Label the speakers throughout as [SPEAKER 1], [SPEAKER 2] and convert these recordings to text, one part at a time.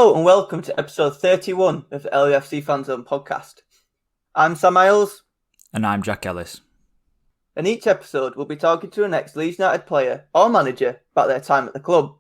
[SPEAKER 1] Hello and welcome to episode 31 of the LUFC Fanzone podcast. I'm Sam Miles.
[SPEAKER 2] And I'm Jack Ellis.
[SPEAKER 1] And each episode we'll be talking to an ex-Leeds United player or manager about their time at the club.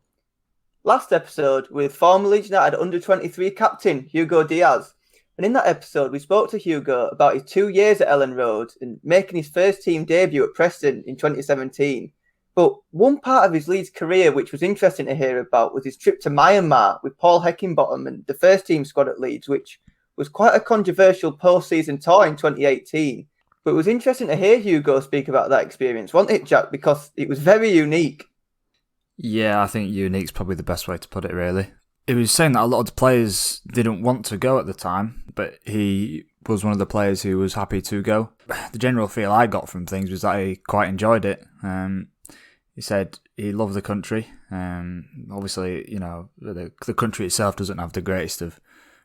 [SPEAKER 1] Last episode with former Leeds United under-23 captain Hugo Diaz. And in that episode we spoke to Hugo about his 2 years at Ellen Road and making his first team debut at Preston in 2017. But one part of his Leeds career which was interesting to hear about was his trip to Myanmar with Paul Heckingbottom and the first team squad at Leeds, which was quite a controversial post-season tour in 2018. But it was interesting to hear Hugo speak about that experience, wasn't it, Jack? Because it was very unique.
[SPEAKER 2] Yeah, I think unique's probably the best way to put it, really. He was saying that a lot of the players didn't want to go at the time, but he was one of the players who was happy to go. The general feel I got from things was that he quite enjoyed it. He said he loved the country. Obviously, you know, the country itself doesn't have the greatest of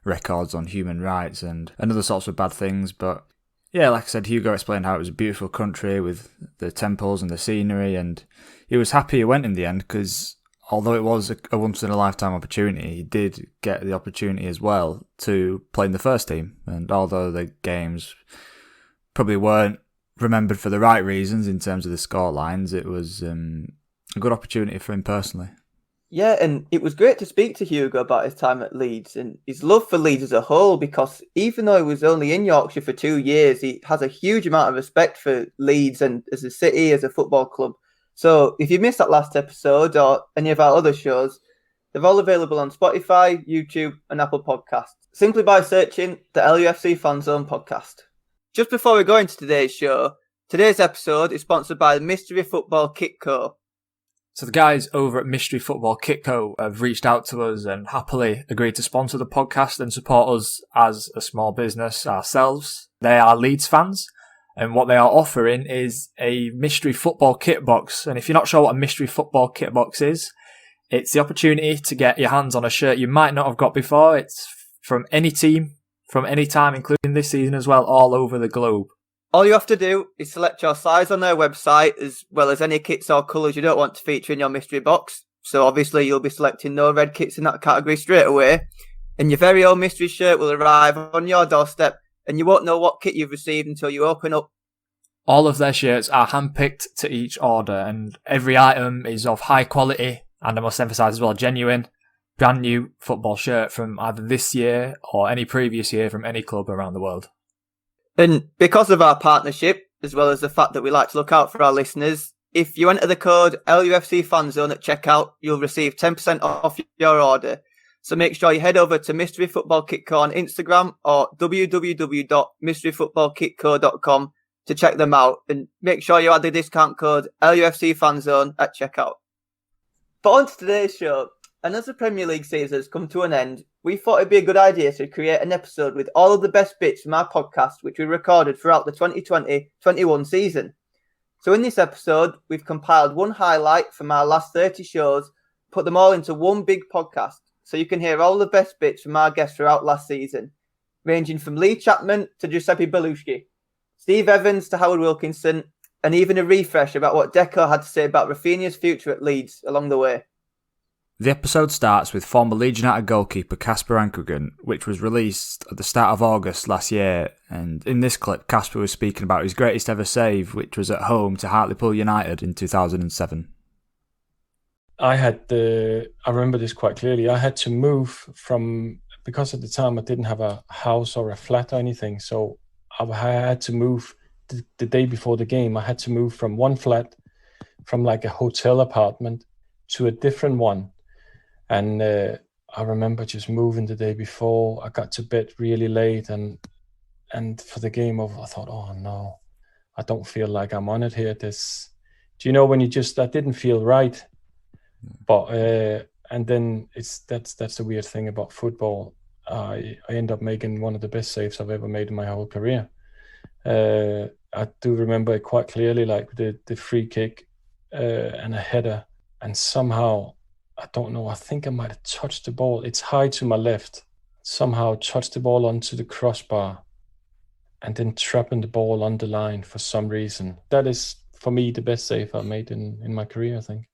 [SPEAKER 2] records on human rights and other sorts of bad things. But yeah, like I said, Hugo explained how it was a beautiful country with the temples and the scenery. And he was happy he went in the end because although it was a once-in-a-lifetime opportunity, he did get the opportunity as well to play in the first team. And although the games probably weren't remembered for the right reasons in terms of the score lines, it was a good opportunity for him personally.
[SPEAKER 1] Yeah, and it was great to speak to Hugo about his time at Leeds and his love for Leeds as a whole, because even though he was only in Yorkshire for 2 years, he has a huge amount of respect for Leeds and as a city, as a football club. So if you missed that last episode or any of our other shows, they're all available on Spotify, YouTube and Apple Podcasts, simply by searching the LUFC Fanzone podcast. Just before we go into today's show, today's episode is sponsored by the Mystery Football Kit Co.
[SPEAKER 2] So the guys over at Mystery Football Kit Co have reached out to us and happily agreed to sponsor the podcast and support us as a small business ourselves. They are Leeds fans, and what they are offering is a Mystery Football Kit Box. And if you're not sure what a Mystery Football Kit Box is, it's the opportunity to get your hands on a shirt you might not have got before. It's from any team, from any time, including this season as well, all over the globe.
[SPEAKER 1] All you have to do is select your size on their website, as well as any kits or colours you don't want to feature in your mystery box. So obviously you'll be selecting no red kits in that category straight away. And your very own mystery shirt will arrive on your doorstep, and you won't know what kit you've received until you open up.
[SPEAKER 2] All of their shirts are handpicked to each order, and every item is of high quality, and I must emphasise as well, genuine, brand new football shirt from either this year or any previous year from any club around the world.
[SPEAKER 1] And because of our partnership, as well as the fact that we like to look out for our listeners, if you enter the code LUFC Fanzone at checkout, you'll receive 10% off your order. So make sure you head over to Mystery Football Kit Co on Instagram or www.mysteryfootballkitco.com to check them out, and make sure you add the discount code LUFC Fanzone at checkout. But on to today's show, and as the Premier League season has come to an end, we thought it'd be a good idea to create an episode with all of the best bits from our podcast, which we recorded throughout the 2020-21 season. So in this episode, we've compiled one highlight from our last 30 shows, put them all into one big podcast, so you can hear all the best bits from our guests throughout last season, ranging from Lee Chapman to Giuseppe Belluschi, Steve Evans to Howard Wilkinson, and even a refresh about what Deco had to say about Rafinha's future at Leeds along the way.
[SPEAKER 2] The episode starts with former Leeds United goalkeeper Casper Ankergren, which was released at the start of August last year, and in this clip Casper was speaking about his greatest ever save, which was at home to Hartlepool United in 2007.
[SPEAKER 3] I remember this quite clearly, I had to move from, because at the time I didn't have a house or a flat or anything, so I had to move the day before the game. I had to move from one flat, from like a hotel apartment, to a different one. And I remember just moving the day before. I got to bed really late, and for the game over, I thought, oh no, I don't feel like I'm on it here. Do you know when that didn't feel right? But and then that's the weird thing about football. I end up making one of the best saves I've ever made in my whole career. I do remember it quite clearly, like the free kick and a header, and somehow, I don't know, I think I might have touched the ball. It's high to my left. Somehow touched the ball onto the crossbar and then trapping the ball on the line for some reason. That is, for me, the best save I made in my career, I think.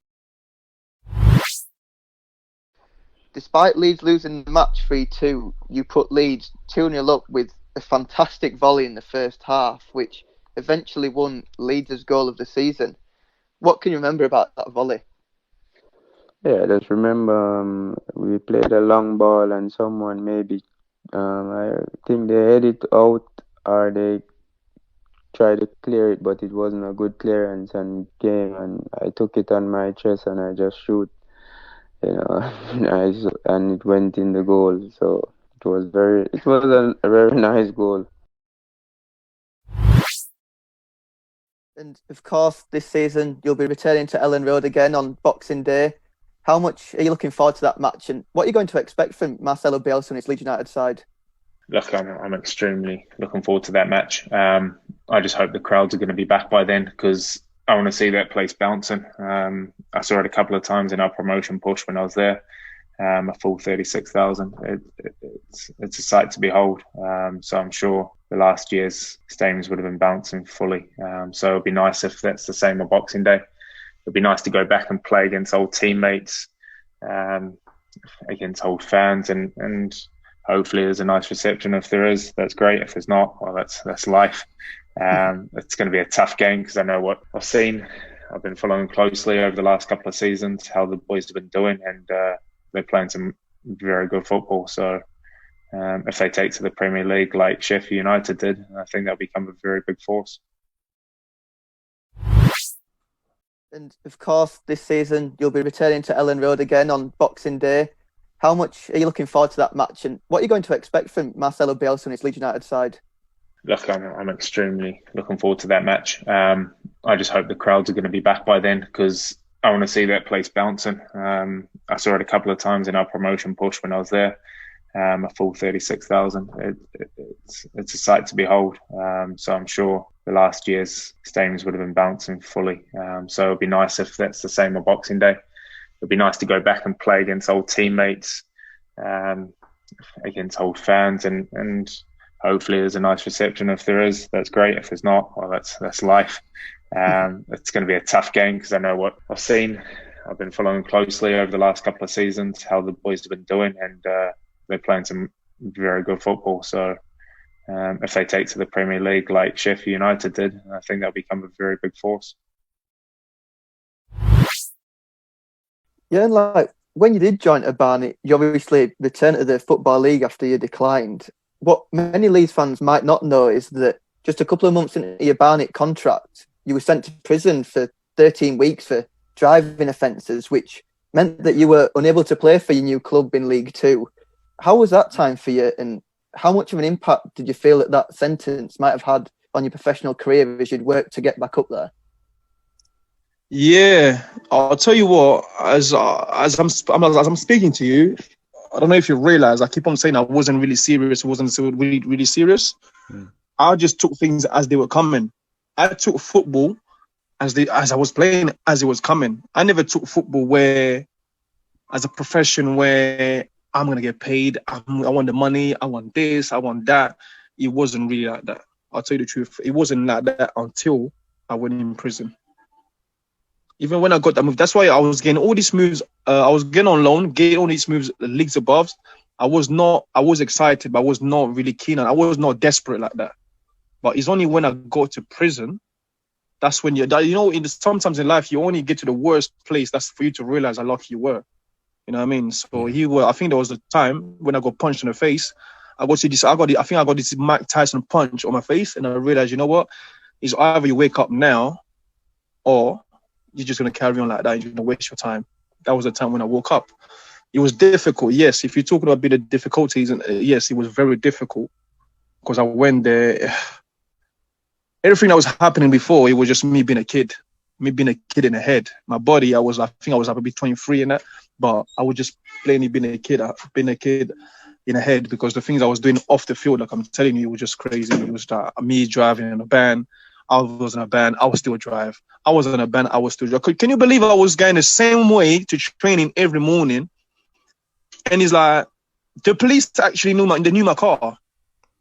[SPEAKER 1] Despite Leeds losing the match 3-2, you put Leeds 2-0 up with a fantastic volley in the first half, which eventually won Leeds' goal of the season. What can you remember about that volley?
[SPEAKER 4] Yeah, I just remember we played a long ball and someone maybe, I think they head it out or they tried to clear it, but it wasn't a good clearance and it came and I took it on my chest and I just shoot, nice, and it went in the goal. So it was a very nice goal.
[SPEAKER 1] And of course, this season you'll be returning to Ellen Road again on Boxing Day. How much are you looking forward to that match, and what are you going to expect from Marcelo Bielsa and his Leeds United side?
[SPEAKER 5] Look, I'm extremely looking forward to that match. I just hope the crowds are going to be back by then because I want to see that place bouncing. I saw it a couple of times in our promotion push when I was there. A full 36,000. It's a sight to behold. So I'm sure the last year's stadiums would have been bouncing fully. So it'd be nice if that's the same on Boxing Day. It'd be nice to go back and play against old teammates, against old fans, and hopefully there's a nice reception. If there is, that's great. If there's not, well, that's life. It's going to be a tough game because I know what I've seen. I've been following closely over the last couple of seasons how the boys have been doing, and they're playing some very good football. So if they take to the Premier League like Sheffield United did, I think they'll become a very big force.
[SPEAKER 1] And of course, this season you'll be returning to Ellen Road again on Boxing Day. How much are you looking forward to that match, and what are you going to expect from Marcelo Bielsa and his Leeds United side?
[SPEAKER 5] Look, I'm extremely looking forward to that match. I just hope the crowds are going to be back by then because I want to see that place bouncing. I saw it a couple of times in our promotion push when I was there. A full 36,000. It's a sight to behold. So I'm sure the last year's stadiums would have been bouncing fully. So it'd be nice if that's the same on Boxing Day. It'd be nice to go back and play against old teammates, against old fans, and hopefully there's a nice reception. If there is, that's great. If there's not, well, that's life. It's going to be a tough game because I know what I've seen. I've been following closely over the last couple of seasons how the boys have been doing, and they're playing some very good football. So if they take to the Premier League like Sheffield United did, I think they'll become a very big force.
[SPEAKER 1] Yeah, and like when you did join Urbani, you obviously returned to the Football League after you declined. What many Leeds fans might not know is that just a couple of months into your Barnet contract, you were sent to prison for 13 weeks for driving offences, which meant that you were unable to play for your new club in League Two. How was that time for you, and how much of an impact did you feel that sentence might have had on your professional career as you'd worked to get back up there?
[SPEAKER 6] Yeah, I'll tell you what. As I'm speaking to you, I don't know if you realize I keep on saying I wasn't really serious. Wasn't really serious. I just took things as they were coming. I took football as I was playing as it was coming. I never took football as a profession where I'm gonna get paid. I want the money. I want this. I want that. It wasn't really like that. I'll tell you the truth. It wasn't like that until I went in prison. Even when I got that move, that's why I was getting all these moves. I was getting on loan, getting all these moves, the leagues above. I was excited, but I was not really keen on. I was not desperate like that. But it's only when I got to prison, that's when sometimes in life, you only get to the worst place. That's for you to realize how lucky you were. You know what I mean? So I think there was a time when I got punched in the face. I think I got this Mike Tyson punch on my face, and I realized, you know what? It's either you wake up now, or you're just going to carry on like that and you're going to waste your time. That was the time when I woke up. It was difficult, yes. If you're talking about a bit of difficulties, and yes, it was very difficult because I went there. Everything that was happening before, it was just me being a kid in the head. My body, I think I was maybe 23 in that, but I was just plainly being a kid in the head because the things I was doing off the field, like I'm telling you, it was just crazy. It was me driving in a van. I was in a band, I would still drive. I was in a band, I was still drive. Can you believe I was going the same way to training every morning? And it's like, the police actually knew my car.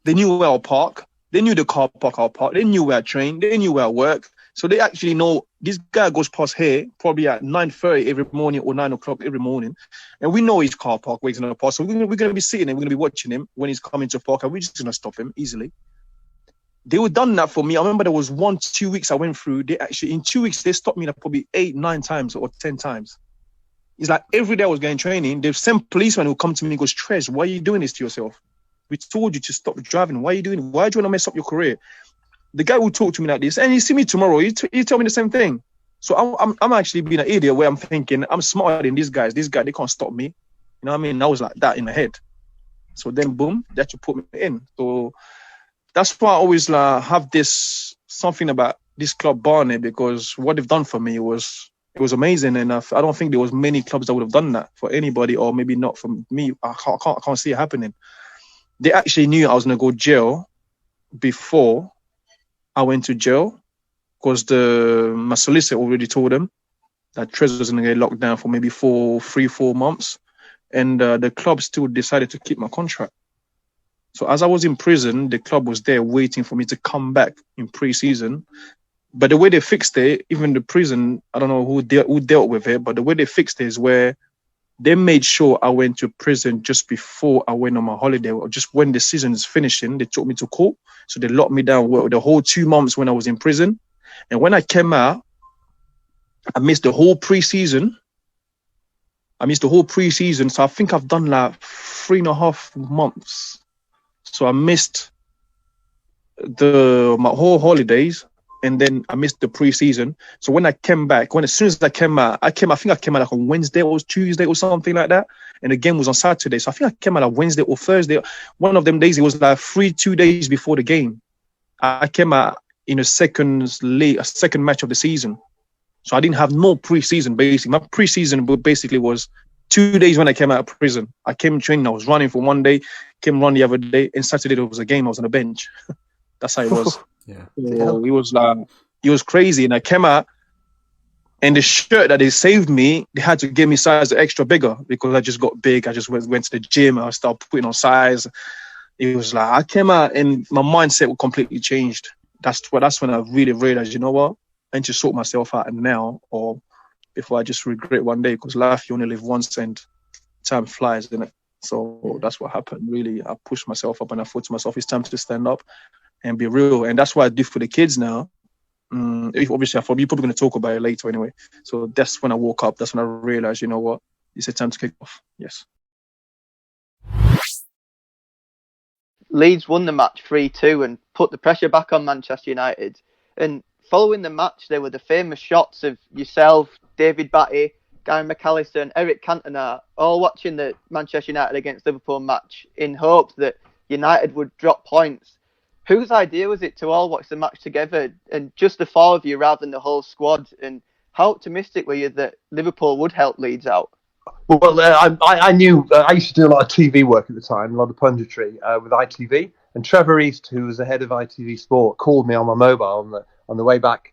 [SPEAKER 6] They knew where I'll park. They knew the car park I'll park. They knew where I train. They knew where I work. So they actually know this guy goes past here probably at 9:30 every morning or 9 o'clock every morning. And we know his car park waiting on the park. So we're going to be sitting and we're going to be watching him when he's coming to park, and we're just going to stop him easily. They were done that for me. I remember there was 2 weeks I went through. They actually, in 2 weeks, they stopped me like probably 8, 9 times or 10 times. It's like every day I was getting training, the same policeman who come to me and goes, Trez, why are you doing this to yourself? We told you to stop driving. Why are you doing it? Why do you want to mess up your career? The guy will talk to me like this, and you see me tomorrow, you tell me the same thing. So I'm actually being an idiot where I'm thinking I'm smarter than these guys. This guy, they can't stop me. You know what I mean? I was like that in the head. So then, boom, that you put me in. So that's why I always have this something about this club Barnet, because what they've done for me was amazing enough. I don't think there was many clubs that would have done that for anybody, or maybe not for me. I can't see it happening. They actually knew I was going to go jail before I went to jail, because my solicitor already told them that Trez was going to get locked down for maybe 3-4 months. And the club still decided to keep my contract. So as I was in prison, the club was there waiting for me to come back in pre-season. But the way they fixed it, even the prison, I don't know who dealt with it, but the way they fixed it is where they made sure I went to prison just before I went on my holiday, or just when the season is finishing. They took me to court. So they locked me down the whole 2 months when I was in prison. And when I came out, I missed the whole pre-season. So I think I've done like 3.5 months. So I missed my whole holidays, and then I missed the pre-season. So when I came back, as soon as I came out, I think I came out like on Wednesday or Tuesday or something like that. And the game was on Saturday. So I think I came out like Wednesday or Thursday. One of them days, it was like 2 days before the game. I came out in a second match of the season. So I didn't have no pre-season, basically. My pre-season basically was 2 days when I came out of prison. I came training, I was running for one day, came run the other day, and Saturday there was a game, I was on the bench. That's how it was.
[SPEAKER 2] Yeah.
[SPEAKER 6] So it was crazy. And I came out, and the shirt that they saved me, they had to give me size extra bigger, because I just got big. I just went to the gym, I started putting on size. It was like, I came out and my mindset completely changed. That's when I really realized, you know what? I need to sort myself out now, or before I just regret one day, because life, you only live once and time flies, isn't it? So that's what happened, really. I pushed myself up and I thought to myself, it's time to stand up and be real. And that's what I do for the kids now. Obviously, you're probably going to talk about it later anyway. So that's when I woke up. That's when I realized, you know what? It's a time to kick off. Yes.
[SPEAKER 1] Leeds won the match 3-2 and put the pressure back on Manchester United. And following the match, there were the famous shots of yourself, David Batty, Gary McAllister and Eric Cantona all watching the Manchester United against Liverpool match in hopes that United would drop points. Whose idea was it to all watch the match together, and just the four of you rather than the whole squad? And how optimistic were you that Liverpool would help Leeds out?
[SPEAKER 7] Well, I knew I used to do a lot of TV work at the time, a lot of punditry with ITV. And Trevor East, who was the head of ITV Sport, called me on my mobile on the way back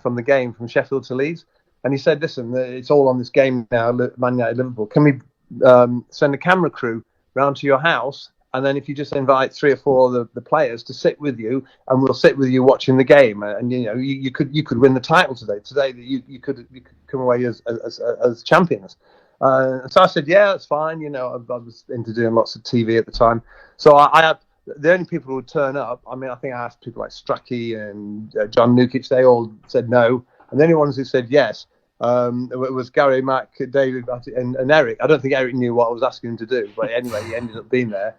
[SPEAKER 7] from the game from Sheffield to Leeds, and he said, "Listen, it's all on this game now, Man United Liverpool. Can we send a camera crew round to your house, and then if you just invite 3 or 4 of the players to sit with you, and we'll sit with you watching the game, and you know you could win the title today. Today you could come away as champions." So I said, yeah, that's fine. You know, I was into doing lots of TV at the time. So I had the only people who would turn up. I mean, I think I asked people like Strachey and John Nukic. They all said no. And the only ones who said yes was Gary, Mac, David, and Eric. I don't think Eric knew what I was asking him to do. But anyway, he ended up being there.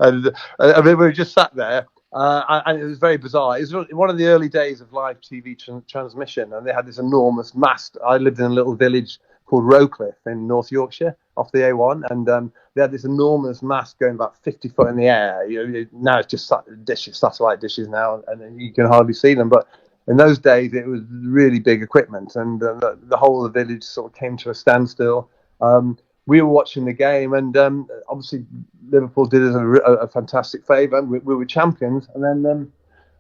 [SPEAKER 7] And I mean, we just sat there. And it was very bizarre. It was one of the early days of live TV transmission. And they had this enormous mast. I lived in a little village called Rowcliffe in North Yorkshire off the A1, and they had this enormous mast going about 50 foot in the air. You know, now it's just satellite dishes now, and you can hardly see them. But in those days, it was really big equipment, and the whole of the village sort of came to a standstill. We were watching the game, and obviously Liverpool did us a fantastic favour. We were champions, and then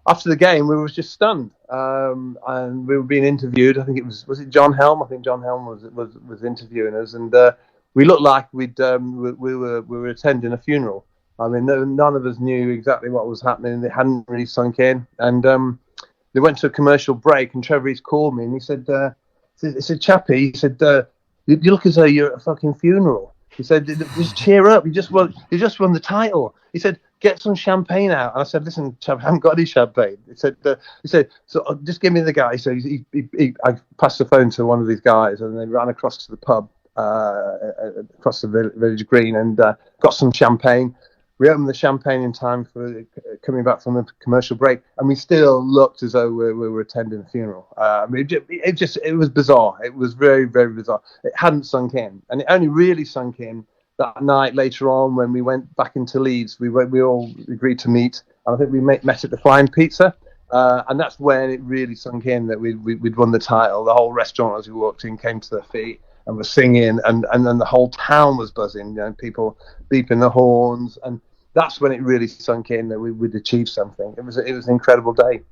[SPEAKER 7] after the game, we were just stunned, and we were being interviewed. I think it was it John Helm? I think John Helm was interviewing us, and we looked like we were attending a funeral. I mean, none of us knew exactly what was happening. It hadn't really sunk in, and they went to a commercial break, and Trevor Rees called me, and he said, Chappie, he said, you look as though you're at a fucking funeral. He said, just cheer up. You just won the title. He said, get some champagne out. And I said, listen, Chav, I haven't got any champagne. He said, so just give me the guy. So I passed the phone to one of these guys, and they ran across to the pub, across the village green, and got some champagne. We opened the champagne in time for coming back from the commercial break, and we still looked as though we were attending a funeral. It was bizarre. It was very, very bizarre. It hadn't sunk in, and it only really sunk in that night later on when we went back into Leeds. We all agreed to meet, and I think we met at the Flying Pizza, and that's when it really sunk in that we'd won the title. The whole restaurant, as we walked in, came to their feet and were singing, and then the whole town was buzzing, people beeping the horns, and that's when it really sunk in that we'd achieved something. It was an incredible day.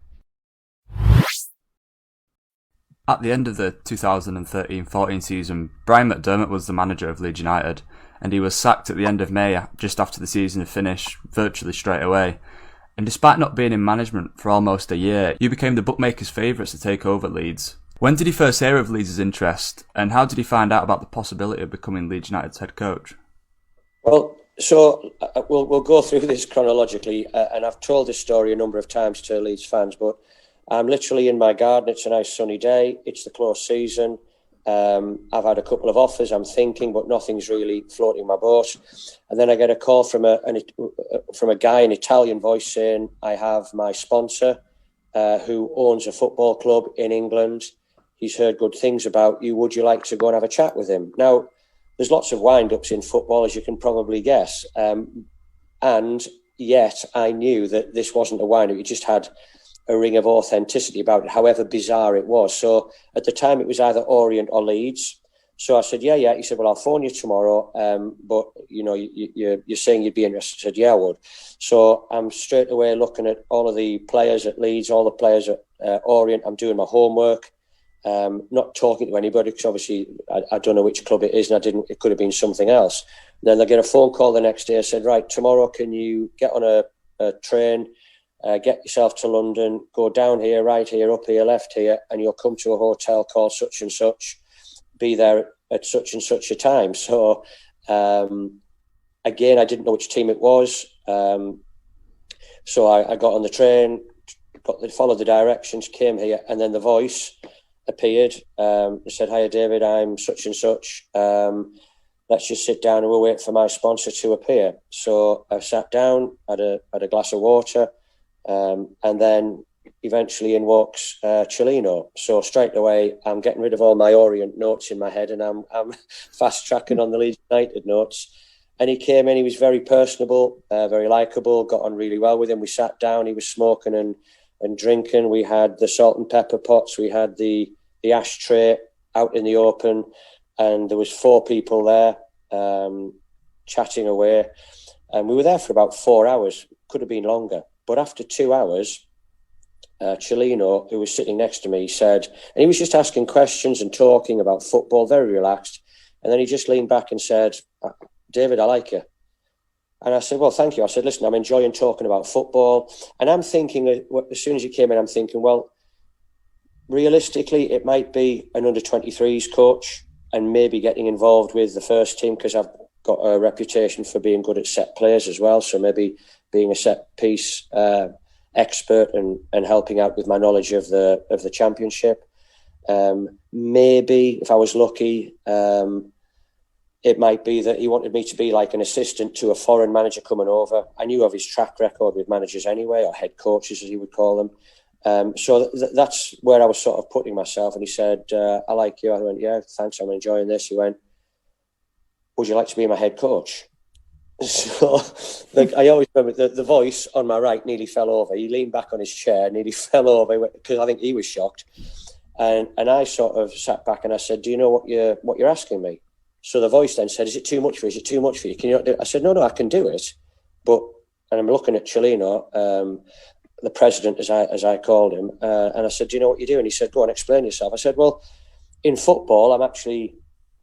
[SPEAKER 8] At the end of the 2013-14 season, Brian McDermott was the manager of Leeds United, and he was sacked at the end of May, just after the season had finished, virtually straight away. And despite not being in management for almost a year, you became the bookmakers' favourites to take over Leeds. When did he first hear of Leeds' interest, and how did he find out about the possibility of becoming Leeds United's head coach?
[SPEAKER 9] Well, so we'll go through this chronologically, and I've told this story a number of times to Leeds fans, but I'm literally in my garden. It's a nice sunny day. It's the close season. I've had a couple of offers, I'm thinking, but nothing's really floating my boat. And then I get a call from a guy, an Italian voice, saying, I have my sponsor who owns a football club in England. He's heard good things about you. Would you like to go and have a chat with him? Now, there's lots of wind-ups in football, as you can probably guess. And yet I knew that this wasn't a wind-up. It just had a ring of authenticity about it, however bizarre it was. So at the time, it was either Orient or Leeds. So I said, yeah. He said, well, I'll phone you tomorrow. But, you're saying you'd be interested. I said, yeah, I would. So I'm straight away looking at all of the players at Leeds, all the players at Orient. I'm doing my homework. Not talking to anybody because obviously I don't know which club it is, and it could have been something else. Then I get a phone call the next day. I said, right, tomorrow can you get on a train, get yourself to London, go down here, right here, up here, left here, and you'll come to a hotel called such and such, be there at such and such a time. So again, I didn't know which team it was. So I got on the train, followed the directions, came here, and then the voice appeared. He said, hiya David, I'm such and such. Let's just sit down and we'll wait for my sponsor to appear. So I sat down, had a glass of water, and then eventually in walks Cellino. So straight away, I'm getting rid of all my Orient notes in my head, and I'm fast tracking on the Leeds United notes. And he came in, he was very personable, very likeable, got on really well with him. We sat down, he was smoking and drinking. We had the salt and pepper pots, we had the ashtray out in the open, and there was 4 people there chatting away, and we were there for about 4 hours. Could have been longer, but after 2 hours, Cellino, who was sitting next to me, said, and he was just asking questions and talking about football, very relaxed, and then he just leaned back and said, David, I like you. And I said, well, thank you. I said, listen, I'm enjoying talking about football. And I'm thinking, as soon as he came in, I'm thinking, well, realistically, it might be an under-23s coach and maybe getting involved with the first team, because I've got a reputation for being good at set players as well. So maybe being a set piece expert and helping out with my knowledge of the championship. Maybe if I was lucky, it might be that he wanted me to be like an assistant to a foreign manager coming over. I knew of his track record with managers anyway, or head coaches as he would call them. So that's where I was sort of putting myself. And he said, I like you. I went, yeah, thanks, I'm enjoying this. He went, would you like to be my head coach? So I always remember the voice on my right nearly fell over. He leaned back on his chair, nearly fell over because I think he was shocked. And I sort of sat back and I said, do you know what you're asking me? So the voice then said, is it too much for you? Is it too much for you? Can you not do it? I said, no, I can do it. And I'm looking at Cellino, the president, as I called him, and I said, do you know what you do? And he said, go on, explain yourself. I said, well, in football, I'm actually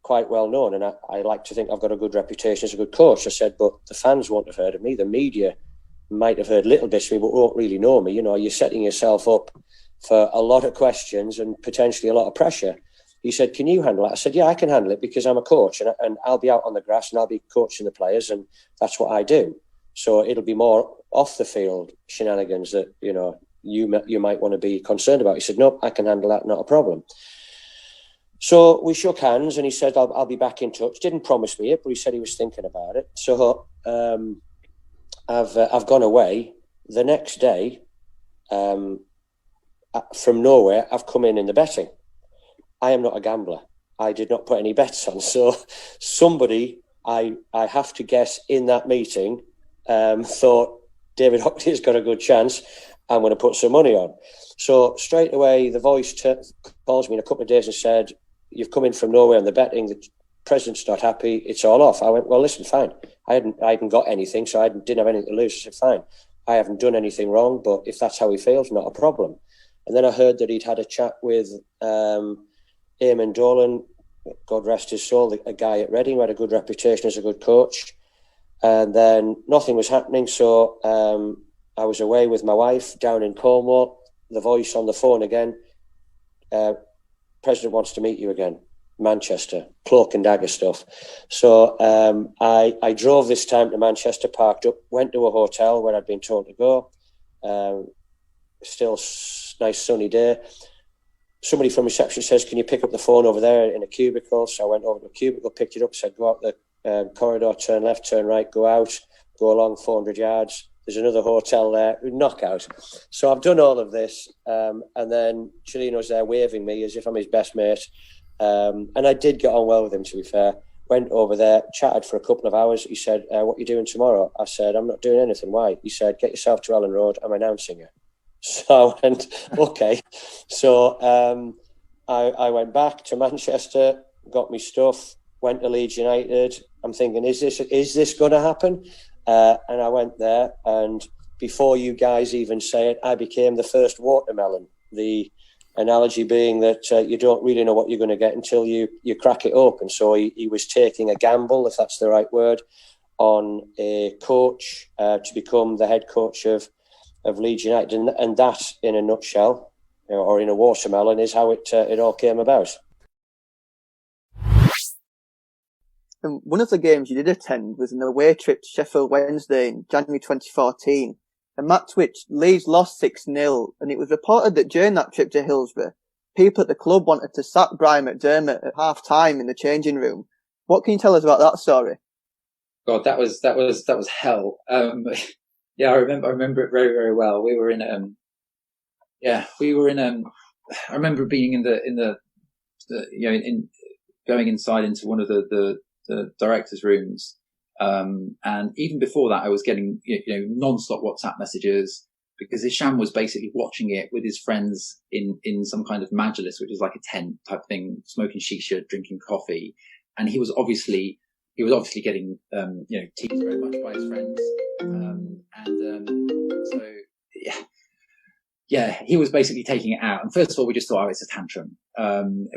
[SPEAKER 9] quite well known, and I like to think I've got a good reputation as a good coach. I said, but the fans won't have heard of me. The media might have heard little bits of me, but won't really know me. You know, you're setting yourself up for a lot of questions and potentially a lot of pressure. He said, can you handle it? I said, yeah, I can handle it because I'm a coach and I'll be out on the grass and I'll be coaching the players and that's what I do. So it'll be more off the field shenanigans that, you might want to be concerned about. He said, no, I can handle that, not a problem. So we shook hands and he said, I'll be back in touch. Didn't promise me it, but he said he was thinking about it. So I've gone away. The next day, from nowhere, I've come in the betting. I am not a gambler. I did not put any bets on. So somebody, I have to guess, in that meeting thought David Hockney has got a good chance. I'm going to put some money on. So straight away, the voice calls me in a couple of days and said, you've come in from nowhere on the betting. The president's not happy. It's all off. I went, well, listen, fine. I hadn't got anything, so I didn't have anything to lose. I said, fine. I haven't done anything wrong, but if that's how he feels, not a problem. And then I heard that he'd had a chat with Eamon Dolan, God rest his soul, a guy at Reading who had a good reputation as a good coach. And then nothing was happening. So I was away with my wife down in Cornwall. The voice on the phone again. President wants to meet you again. Manchester, cloak and dagger stuff. So I drove this time to Manchester, parked up, went to a hotel where I'd been told to go. Still nice sunny day. Somebody from reception says, can you pick up the phone over there in a cubicle? So I went over to a cubicle, picked it up, said, go out the corridor, turn left, turn right, go out, go along 400 yards. There's another hotel there, knockout. So I've done all of this. And then Cellino's there waving me as if I'm his best mate. And I did get on well with him, to be fair. Went over there, chatted for a couple of hours. He said, what are you doing tomorrow? I said, I'm not doing anything. Why? He said, get yourself to Ellen Road. I'm announcing you. So I went, okay. So I went back to Manchester, got my stuff, went to Leeds United. I'm thinking, is this going to happen? And I went there, and before you guys even say it, I became the first watermelon. The analogy being that you don't really know what you're going to get until you crack it open. So he was taking a gamble, if that's the right word, on a coach to become the head coach of Leeds United. And that, in a nutshell, or in a watermelon, is how it all came about.
[SPEAKER 1] And one of the games you did attend was an away trip to Sheffield Wednesday in January 2014, a match which Leeds lost 6-0, and it was reported that during that trip to Hillsborough, people at the club wanted to sack Brian McDermott at half-time in the changing room. What can you tell us about that story?
[SPEAKER 10] God, that was hell. Yeah, I remember it very, very well. We were in I remember being in going inside into one of the directors' rooms. And even before that, I was getting, non-stop WhatsApp messages because Hisham was basically watching it with his friends in some kind of majlis, which is like a tent type thing, smoking shisha, drinking coffee. And he was obviously getting, teased very much by his friends. Yeah, he was basically taking it out. And first of all, we just thought, it's a tantrum,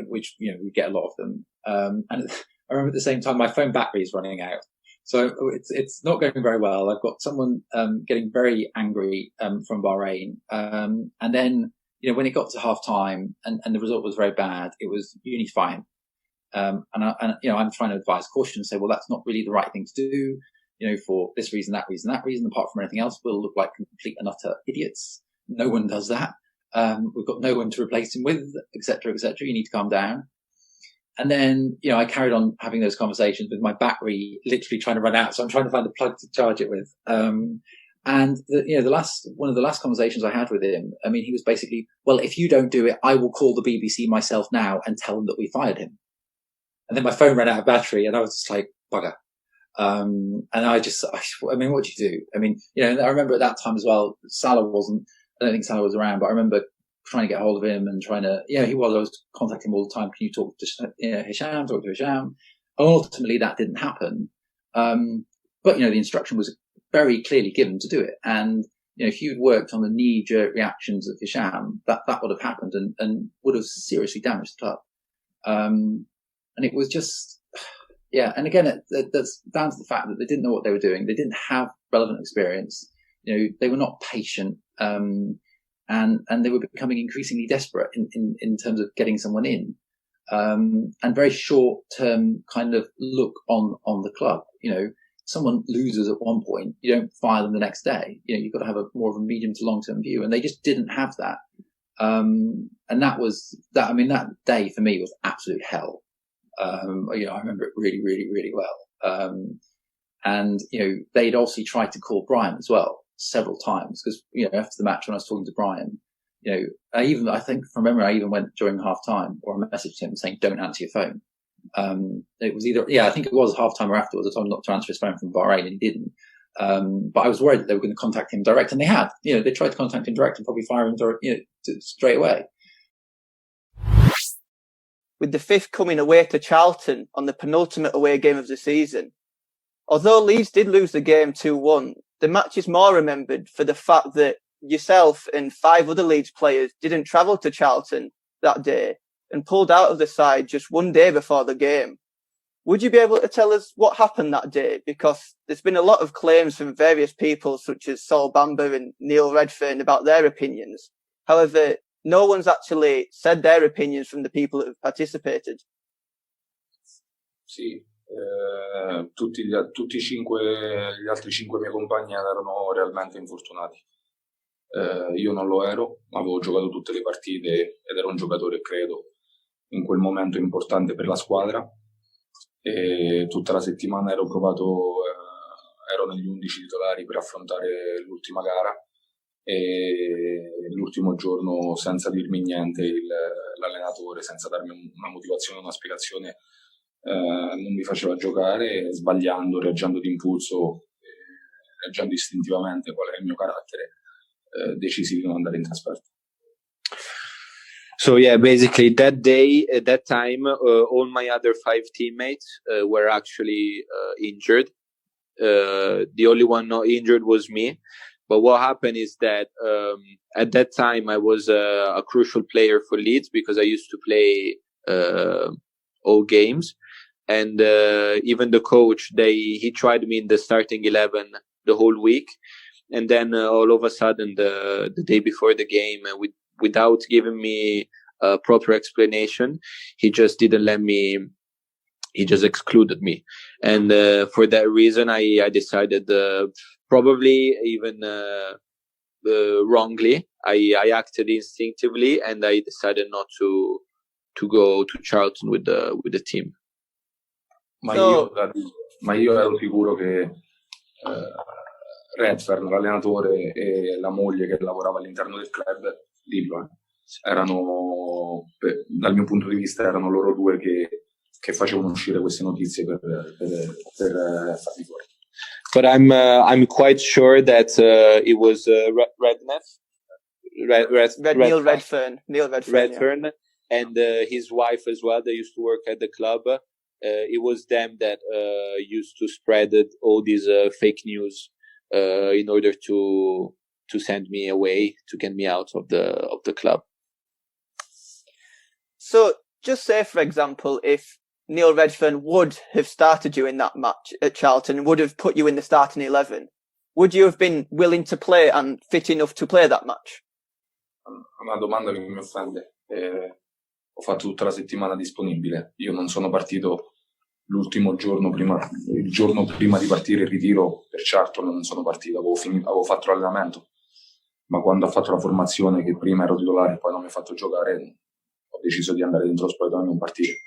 [SPEAKER 10] which, we get a lot of them. And I remember at the same time, my phone battery is running out. So it's not going very well. I've got someone getting very angry from Bahrain. And then, when it got to half time and the result was very bad, it was uni fine. And I'm trying to advise caution and say, well, that's not really the right thing to do, for this reason, that reason, apart from anything else, we'll look like complete and utter idiots. No one does that. We've got no one to replace him with, et cetera, et cetera. You need to calm down. And then, I carried on having those conversations with my battery literally trying to run out. So I'm trying to find a plug to charge it with. And one of the last conversations I had with him, he was basically, well, if you don't do it, I will call the BBC myself now and tell them that we fired him. And then my phone ran out of battery and I was just like, bugger. And what do you do? I remember at that time as well, I don't think Salah was around, but I remember trying to get hold of him and I was contacting him all the time. Can you talk to Hisham? Talk to Hisham. Ultimately, that didn't happen. But the instruction was very clearly given to do it. And, if you'd worked on the knee-jerk reactions of Hisham, that would have happened and would have seriously damaged the club. And it was just, and again, that's down to the fact that they didn't know what they were doing. They didn't have relevant experience. They were not patient. and they were becoming increasingly desperate in terms of getting someone in, and very short term kind of look on the club. Someone loses at one point, you don't fire them the next day. You've got to have more of a medium to long term view, and they just didn't have that. And that was that. I mean, that day for me was absolute hell. I remember it really, really, really well. And they'd also tried to call Brian as well several times, because after the match when I was talking to Brian, I think from memory I even went during half time, or I messaged him saying, "Don't answer your phone." It was I think it was half time or afterwards. I told him not to answer his phone from Bahrain, and he didn't. But I was worried that they were going to contact him direct, and they had. They tried to contact him direct and probably fire him straight away.
[SPEAKER 1] With the fifth coming away to Charlton on the penultimate away game of the season, although Leeds did lose the game 2-1, the match is more remembered for the fact that yourself and 5 other Leeds players didn't travel to Charlton that day and pulled out of the side just one day before the game. Would you be able to tell us what happened that day? Because there's been a lot of claims from various people such as Sol Bamba and Neil Redfern about their opinions. However, no one's actually said their opinions from the people that have participated.
[SPEAKER 11] Sì, tutti gli altri 5 miei compagni erano realmente infortunati. Io non lo ero, avevo giocato tutte le partite ed ero un giocatore, credo, in quel momento importante per la squadra, e tutta la settimana ero negli 11 titolari per affrontare l'ultima gara, e l'ultimo giorno, senza dirmi niente, l'allenatore, senza darmi una motivazione, una spiegazione, non mi faceva giocare, sbagliando, reagendo d'impulso, reagendo istintivamente, qual è il mio carattere, decisi di non andare in trasferta.
[SPEAKER 12] So yeah, basically that day, at that time, all my other 5 teammates were actually injured. The only one not injured was me. But what happened is that at that time I was a crucial player for Leeds, because I used to play all games, and even the coach, he tried me in the starting 11 the whole week, and then all of a sudden the day before the game, without giving me a proper explanation, he just didn't let me. He just excluded me, and for that reason, I decided, probably even wrongly, I acted instinctively, and I decided not to go to Charlton with the team.
[SPEAKER 11] Ma io ero sicuro che Redfern, l'allenatore, e la moglie che lavorava all'interno del club, erano, dal mio punto di vista, erano loro due che facevano uscire queste notizie per farli fuori.
[SPEAKER 12] But I'm quite sure that it was
[SPEAKER 1] Neil Redfern.
[SPEAKER 12] Redfern, yeah. And his wife as well. They used to work at the club. It was them that used to spread all these fake news in order to send me away, to get me out of the club.
[SPEAKER 1] So, just say, for example, if Neil Redfern would have started you in that match at Charlton and would have put you in the starting 11, would you have been willing to play and fit enough to play that match?
[SPEAKER 11] Una domanda che mi offende. Ho fatto tutta la settimana disponibile. Io non sono partito il giorno prima di partire il ritiro per Charlton, non sono partito, avevo fatto l'allenamento. Ma quando ho fatto la formazione, che prima ero titolare e poi non mi ha fatto giocare, ho deciso di andare dentro lo spogliatoio e non partire.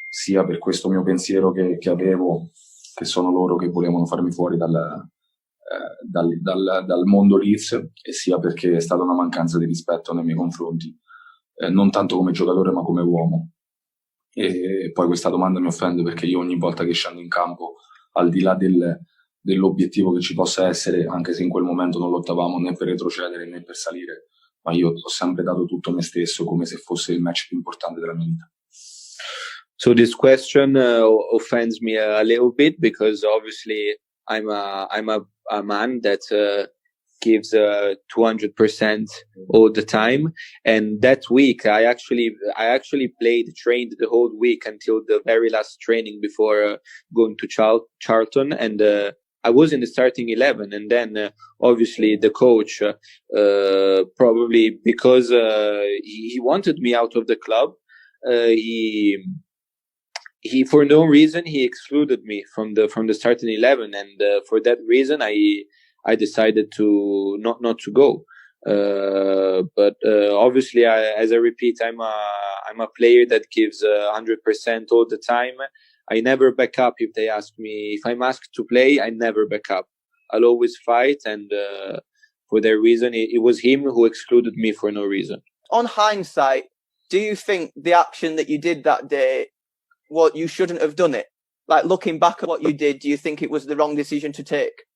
[SPEAKER 11] Sia per questo mio pensiero che avevo, che sono loro che volevano farmi fuori dal mondo Leeds, e sia perché è stata una mancanza di rispetto nei miei confronti, non tanto come giocatore ma come uomo. E poi questa domanda mi offende, perché io ogni volta che scendo in campo, al di là dell'obiettivo che ci possa essere, anche se in quel momento non lottavamo né per retrocedere né per salire, ma io ho sempre dato tutto me stesso, come se fosse il match più importante della mia vita.
[SPEAKER 12] So this question offends me a little bit, because obviously I'm a man that gives 200% all the time, and that week I actually trained the whole week until the very last training before going to Charlton, and I was in the starting 11, and then obviously the coach, probably because he wanted me out of the club, he for no reason he excluded me from the starting 11, and for that reason I decided to not to go. But obviously, as I repeat, I'm a player that gives 100% all the time. I never back up if they ask me. If I'm asked to play, I never back up. I'll always fight, and for that reason, it was him who excluded me for no reason.
[SPEAKER 1] On hindsight, do you think the action that you did that day, what you shouldn't have done it? Like, looking back at what you did, do you think it was the wrong decision to take?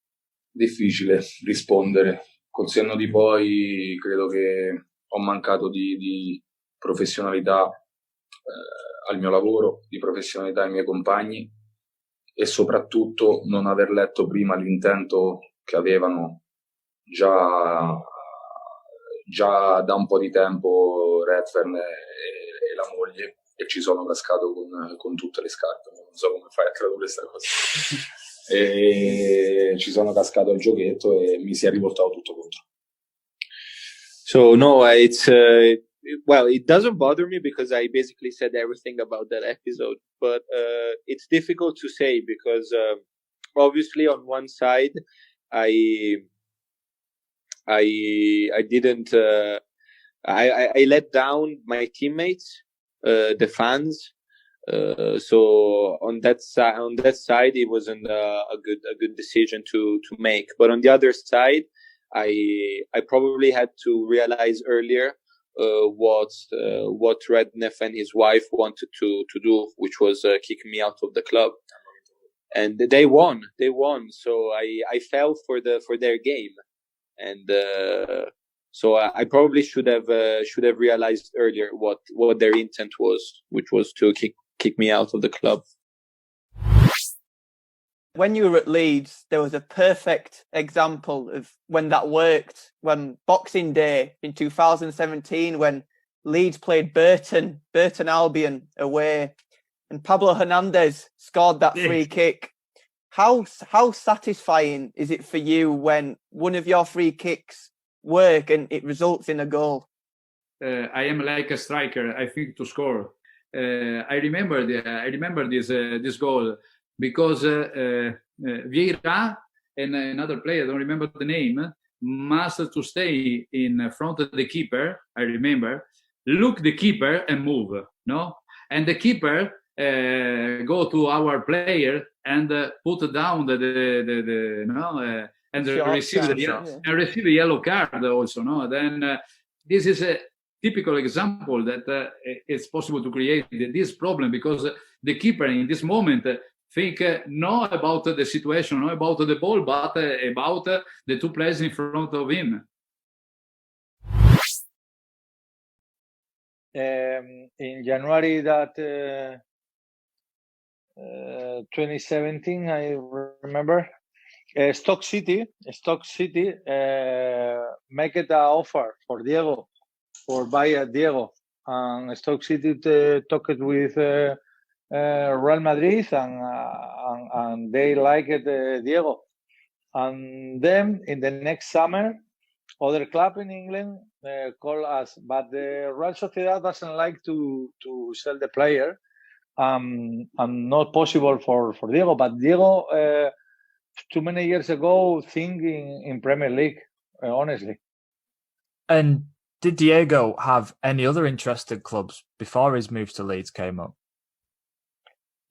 [SPEAKER 11] Difficile rispondere. Col senno di poi credo che ho mancato di professionalità al mio lavoro, di professionalità ai miei compagni, e soprattutto non aver letto prima l'intento che avevano già da un po' di tempo Redfern e la moglie, e ci sono cascato con tutte le scarpe. Non so come fai a tradurre questa cosa. E ci sono cascato al giochetto e mi si è rivoltato tutto contro.
[SPEAKER 12] So no, it's well, it doesn't bother me because I basically said everything about that episode, but it's difficult to say because obviously on one side I didn't I let down my teammates, the fans. So on that side, it wasn't a good decision to make. But on the other side, I probably had to realize earlier what Redknapp and his wife wanted to do, which was kick me out of the club. And they won. So I fell for their game, and so I probably should have realized earlier what their intent was, which was to kick me out of the club.
[SPEAKER 1] When you were at Leeds, there was a perfect example of when that worked. When Boxing Day in 2017, when Leeds played Burton Albion away, and Pablo Hernandez scored that free kick. How satisfying is it for you when one of your free kicks work and it results in a goal?
[SPEAKER 13] I am like a striker. I think to score. I remember this goal because Vieira and another player, I don't remember the name, must to stay in front of the keeper. I remember, look the keeper and move, no, and the keeper go to our player and put down and receive the yellow card also, no. Then this is a typical example that it's possible to create this problem because the keeper in this moment think not about the situation, not about the ball, but about the two players in front of him.
[SPEAKER 14] In January that 2017, I remember, Stoke City make it an offer for Diego, for buy Diego, and Stoke City talked with Real Madrid, and they liked Diego. And then in the next summer, other club in England call us, but the Real Sociedad doesn't like to sell the player, and not possible for Diego. But Diego, too many years ago, thinking in Premier League, honestly.
[SPEAKER 2] And did Diego have any other interested clubs before his move to Leeds came up?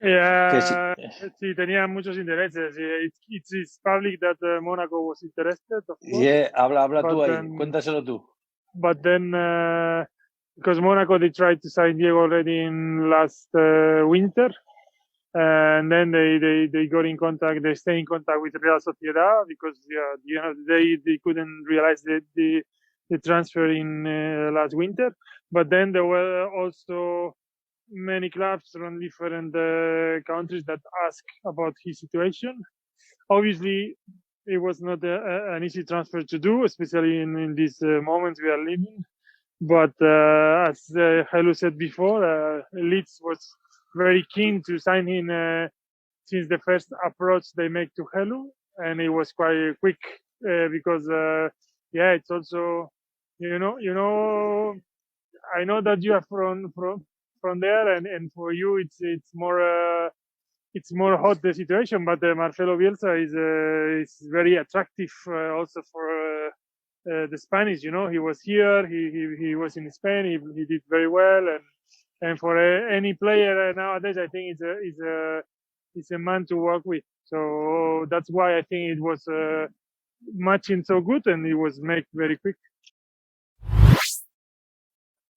[SPEAKER 15] Yeah, sí, tenía muchos intereses. It's public that Monaco was interested, of course.
[SPEAKER 14] Yeah, habla tú ahí, cuéntaselo tú.
[SPEAKER 15] But then, because Monaco, they tried to sign Diego already in last winter, and then they got in contact, they stay in contact with Real Sociedad, because at the end of the day, they couldn't realize the transfer in last winter. But then there were also many clubs from different countries that asked about his situation. Obviously, it was not an easy transfer to do, especially in these moments we are living. But as Helu said before, Leeds was very keen to sign him since the first approach they made to Helu. and it was quite quick because it's also I know that you are from there, and for you it's more hot the situation, but Marcelo Bielsa is very attractive also for the Spanish. He was here, he was in Spain, he did very well, and for any player nowadays, I think it's a man to work with. So that's why I think it was matching so good, and it was made very quick.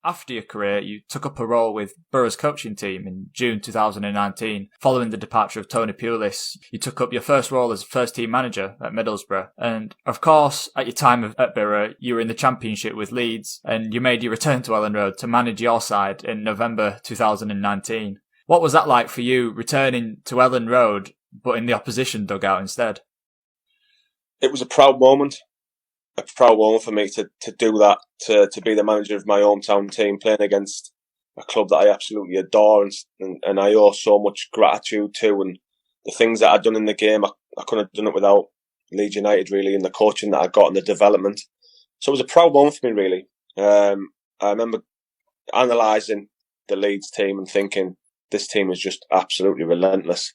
[SPEAKER 2] After your career, you took up a role with Borough's coaching team in June 2019. Following the departure of Tony Pulis, you took up your first role as first-team manager at Middlesbrough. And, of course, at your time at Borough, you were in the Championship with Leeds, and you made your return to Elland Road to manage your side in November 2019. What was that like for you, returning to Elland Road, but in the opposition dugout instead?
[SPEAKER 16] It was a proud moment. A proud moment for me to do that, to be the manager of my hometown team, playing against a club that I absolutely adore and I owe so much gratitude to, and the things that I'd done in the game, I couldn't have done it without Leeds United, really, and the coaching that I got and the development. So it was a proud moment for me, really. I remember analysing the Leeds team and thinking, this team is just absolutely relentless.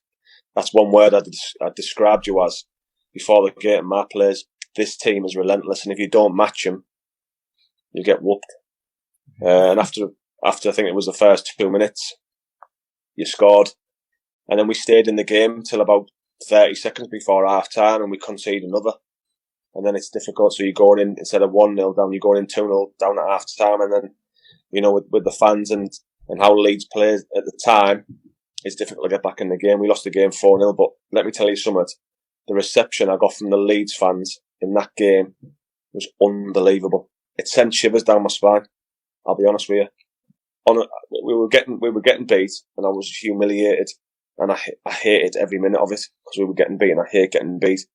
[SPEAKER 16] That's one word I described you as before the game, my players. This team is relentless, and if you don't match them, you get whooped. And after I think it was the first 2 minutes, you scored, and then we stayed in the game till about 30 seconds before half time, and we conceded another. And then it's difficult, so you're going in, instead of 1-0 down, you're going in 2-0 down at half time, and then with the fans and how Leeds played at the time, it's difficult to get back in the game. We lost the game 4-0, but let me tell you something. The reception I got from the Leeds fans in that game was unbelievable. It sent shivers down my spine. I'll be honest with you. We were getting beat, and I was humiliated, and I hated every minute of it because we were getting beat, and I hate getting beat.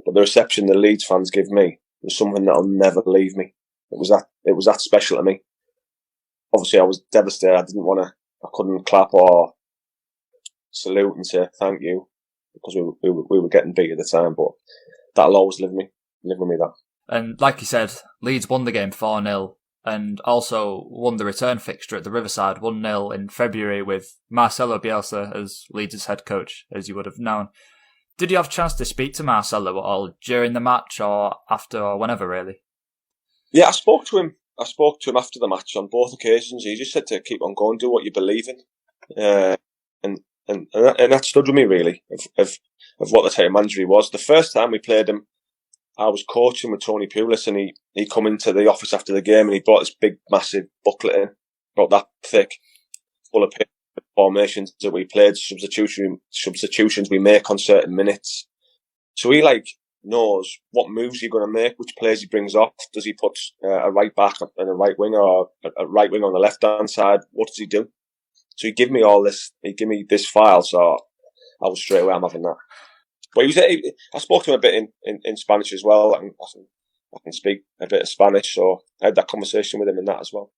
[SPEAKER 16] But the reception the Leeds fans give me was something that'll never leave me. It was that special to me. Obviously, I was devastated. I couldn't clap or salute and say thank you because we were getting beat at the time. But that'll always live with me, that.
[SPEAKER 2] And like you said, Leeds won the game 4-0 and also won the return fixture at the Riverside 1-0 in February with Marcelo Bielsa as Leeds' head coach, as you would have known. Did you have a chance to speak to Marcelo at all during the match or after or whenever, really?
[SPEAKER 16] Yeah, I spoke to him after the match on both occasions. He just said to keep on going, do what you believe in. And that stood with me, really, of what the type of manager he was. The first time we played him, I was coaching with Tony Pulis, and he come into the office after the game and he brought this big, massive booklet in, about that thick, full of formations that we played, substitutions we make on certain minutes. So he knows what moves you're going to make, which players he brings off. Does he put a right back and a right winger, or a right wing on the left hand side? What does he do? So he'd give me all this. He'd give me this file, so I was straight away, I'm having that. But I spoke to him a bit in Spanish as well. I can speak a bit of Spanish, so I had that conversation with him in that as well.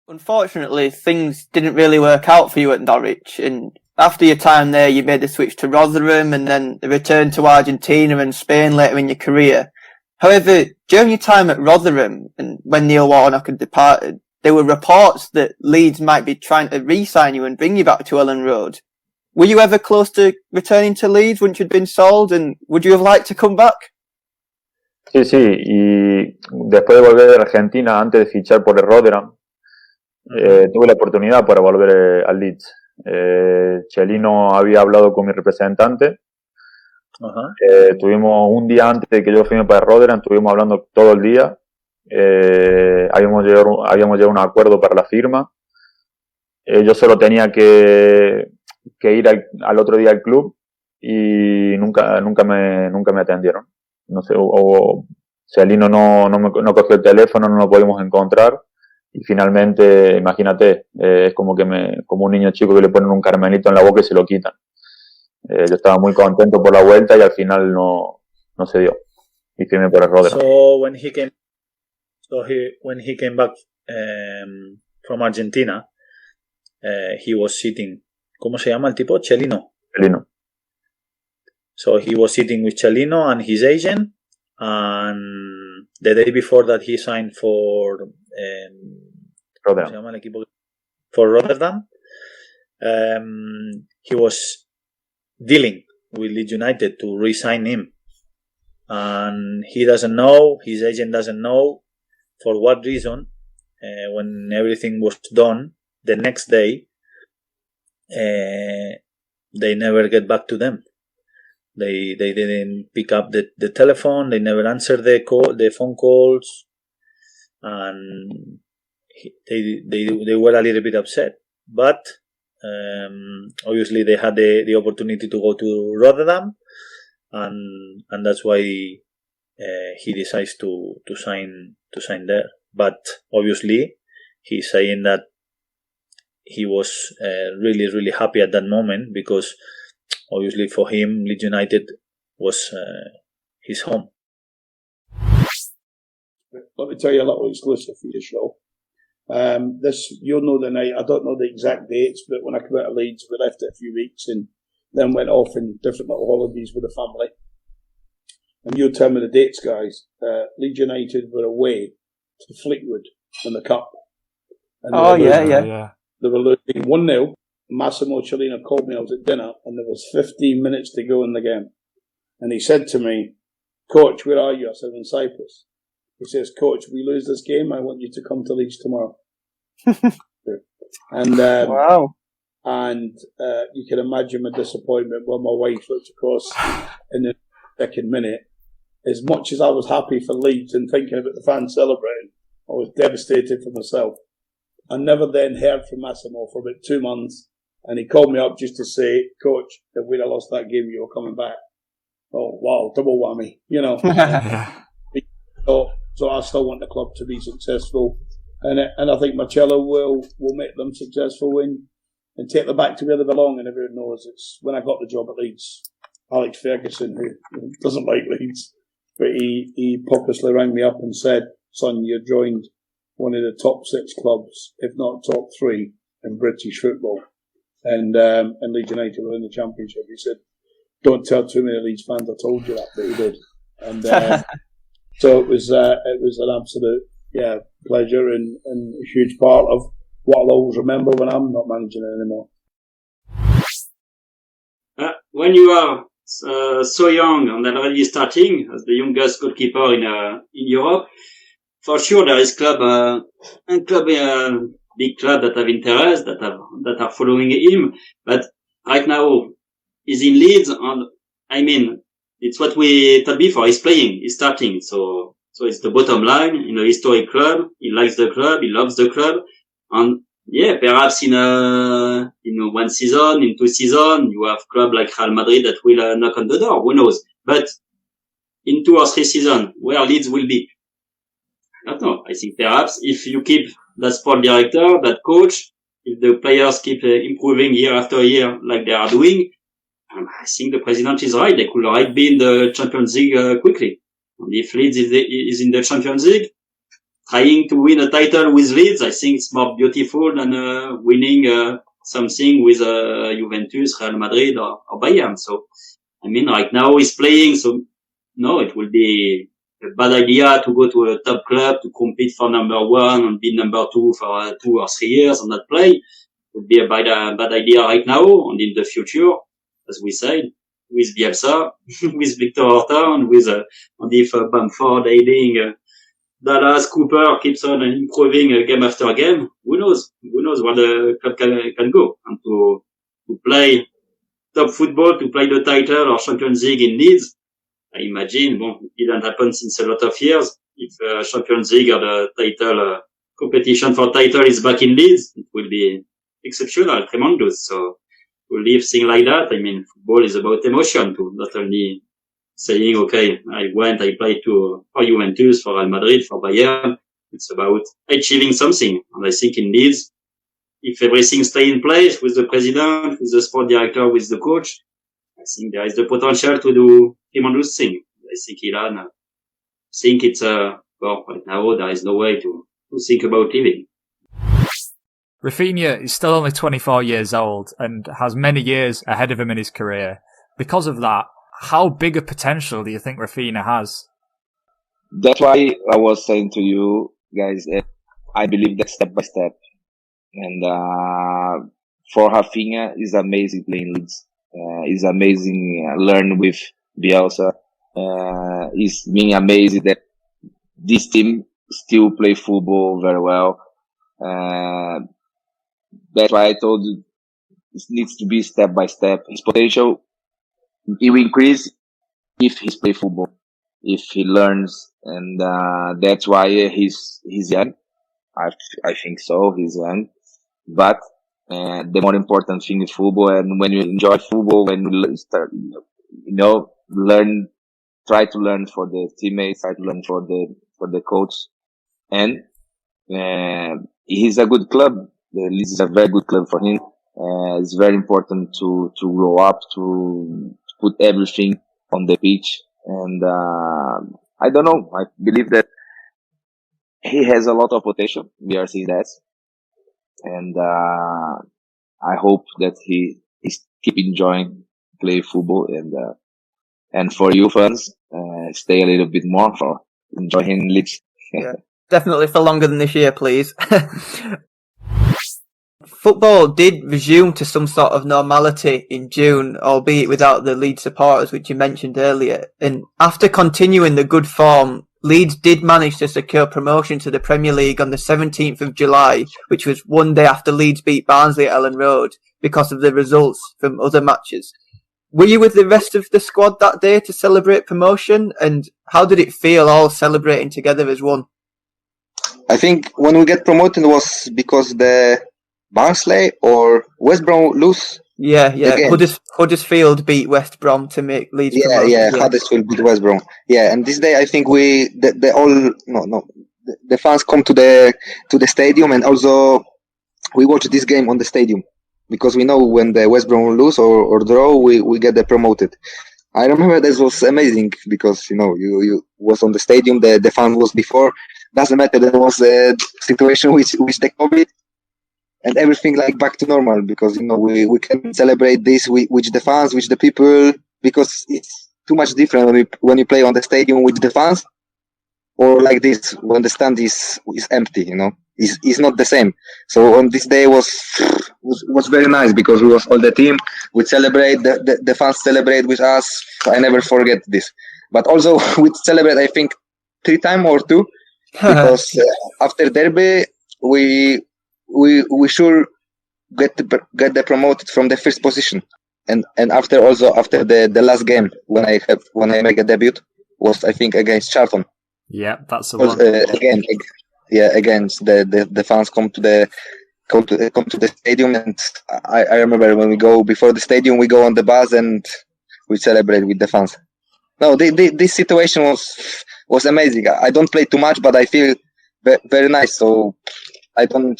[SPEAKER 1] Unfortunately, things didn't really work out for you at Norwich, and after your time there, you made the switch to Rotherham and then the return to Argentina and Spain later in your career. However, during your time at Rotherham, and when Neil Warnock had departed, there were reports that Leeds might be trying to re-sign you and bring you back to Elland Road. Were you ever close to returning to Leeds once you'd been sold, and would you have liked to come back?
[SPEAKER 17] Sí, y después de volver de Argentina, antes de fichar por el Rotherham, tuve la oportunidad para volver al Leeds. Chelino había hablado con mi representante. Tuvimos un día antes de que yo firme para el Rotherham, estuvimos hablando todo el día. Habíamos llegado a un acuerdo para la firma. Yo solo tenía que ir al otro día al club y nunca me atendieron. No sé, Celino no cogió el teléfono, no lo pudimos encontrar y finalmente, imagínate, es como un niño chico que le ponen un caramelito en la boca y se lo quitan. Yo estaba muy contento por la vuelta y al final no se dio y firmé por el Rotherham.
[SPEAKER 18] So when he came back from Argentina, he was sitting. ¿Cómo se llama el tipo? Chelino. So he was sitting with Cellino and his agent, and the day before that he signed for Rotterdam. He was dealing with Leeds United to re-sign him, and he doesn't know, his agent doesn't know for what reason. When everything was done, the next day they never get back to them. They didn't pick up the telephone. They never answered the phone calls, and they were a little bit upset. But obviously they had the opportunity to go to Rotterdam, and that's why he decides to sign there. But obviously he's saying that he was really, really happy at that moment, because obviously for him Leeds United was his home.
[SPEAKER 19] Let me tell you a little exclusive for your show. You'll know the night, I don't know the exact dates, but when I came out of Leeds, we left it a few weeks and then went off in different little holidays with the family. And you'll tell me the dates, guys. Leeds United were away to Fleetwood in the Cup. And they were losing 1-0. Massimo Cellino called me, I was at dinner, and there was 15 minutes to go in the game. And he said to me, "Coach, where are you?" I said, "In Cyprus." He says, "Coach, we lose this game, I want you to come to Leeds tomorrow." And wow. And you can imagine my disappointment when my wife looked across in the second minute. As much as I was happy for Leeds and thinking about the fans celebrating, I was devastated for myself. I never then heard from Massimo for about 2 months, and he called me up just to say, "Coach, if we'd have lost that game, you were coming back." Oh, wow, double whammy, you know. So I still want the club to be successful, and I think Marcello will make them successful and take them back to where they belong. And everyone knows it's when I got the job at Leeds, Alex Ferguson, who doesn't like Leeds, but he purposely rang me up and said, "Son, you're joined one of the top 6 clubs, if not top 3 in British football." And Leeds United were in the Championship. He said, "Don't tell too many Leeds fans I told you that," but he did. And so it was an absolute pleasure and a huge part of what I'll always remember when I'm not managing it anymore.
[SPEAKER 20] When you are so young and already starting as the youngest goalkeeper in Europe, for sure there is big club that have interest, that are following him. But right now he's in Leeds, and I mean, it's what we thought before. He's playing, he's starting. So it's the bottom line in a historic club. He likes the club, he loves the club, and perhaps in 1 season, in 2 seasons, you have club like Real Madrid that will knock on the door. Who knows? But in 2 or 3 seasons, where Leeds will be, I don't know. I think perhaps if you keep that sport director, that coach, if the players keep improving year after year like they are doing, I think the president is right. They could be in the Champions League quickly. And if Leeds is in the Champions League, trying to win a title with Leeds, I think it's more beautiful than winning something with Juventus, Real Madrid, or Bayern. So, I mean, right now he's playing, so no, it will be a bad idea to go to a top club to compete for number 1 and be number 2 for 2 or 3 years and not play. It would be a bad idea right now, and in the future, as we said, with Bielsa, with Victor Orta, and with and if Bamford, Ayling, Dallas, Cooper keeps on improving game after game, who knows where the club can go. And to play top football, to play the title or Champions League in Leeds, I imagine, it didn't happen since a lot of years. If Champions League or the title competition for title is back in Leeds, it will be exceptional, tremendous. So to live things like that, I mean, football is about emotion too, not only saying, okay, I played for Juventus, for Real Madrid, for Bayern. It's about achieving something. And I think in Leeds, if everything stays in place with the president, with the sport director, with the coach, I think there is the potential to do tremendous thing. I think Ilan it's right now there is no way to think about leaving.
[SPEAKER 2] Rafinha is still only 24 years old and has many years ahead of him in his career. Because of that, how big a potential do you think Rafinha has?
[SPEAKER 21] That's why I was saying to you guys, I believe that step by step. And for Rafinha, is amazing playing Leeds. Is amazing learn with Bielsa. It's being amazing that this team still play football very well. That's why I told you it needs to be step by step. His potential, it will increase if he play football, if he learns, and that's why he's young. I think so. He's young, but the more important thing is football. And when you enjoy football, when you start, learn, try to learn for the teammates, try to learn for the coach, and he's a good club. The Leeds is a very good club for him. It's very important to grow up, to put everything on the pitch. And I don't know. I believe that he has a lot of potential. We are seeing that, and I hope that he keep enjoying play football. And for you fans, stay a little bit more for enjoying Leeds.
[SPEAKER 1] Yeah, definitely for longer than this year, please. Football did resume to some sort of normality in June, albeit without the Leeds supporters, which you mentioned earlier. And after continuing the good form, Leeds did manage to secure promotion to the Premier League on the 17th of July, which was one day after Leeds beat Barnsley at Ellen Road because of the results from other matches. Were you with the rest of the squad that day to celebrate promotion? And how did it feel all celebrating together as one?
[SPEAKER 22] I think when we get promoted was because the Barnsley or West Brom lose.
[SPEAKER 1] Yeah. Huddersfield beat West Brom to make Leeds promoted.
[SPEAKER 22] Yeah, Huddersfield beat West Brom. Yeah, and this day I think the fans come to the stadium, and also we watch this game on the stadium because we know when the West Brom lose or draw, we get promoted. I remember this was amazing because you was on the stadium, the fan was before. Doesn't matter, there was a situation which the COVID. And everything like back to normal because we can celebrate this with the fans, with the people, because it's too much different when you play on the stadium with the fans, or like this when the stand is empty. It's not the same. So on this day was very nice because we was all the team. We celebrate the fans celebrate with us. I never forget this. But also we celebrate I think 3 times or 2 because after derby we should get the promoted from the first position, and after the last game when I make a debut was I think against Charlton.
[SPEAKER 2] Yeah, that's the one.
[SPEAKER 22] Against the fans come to the stadium, and I remember when we go before the stadium we go on the bus and we celebrate with the fans. No, this situation was amazing. I don't play too much, but I feel very nice. So I don't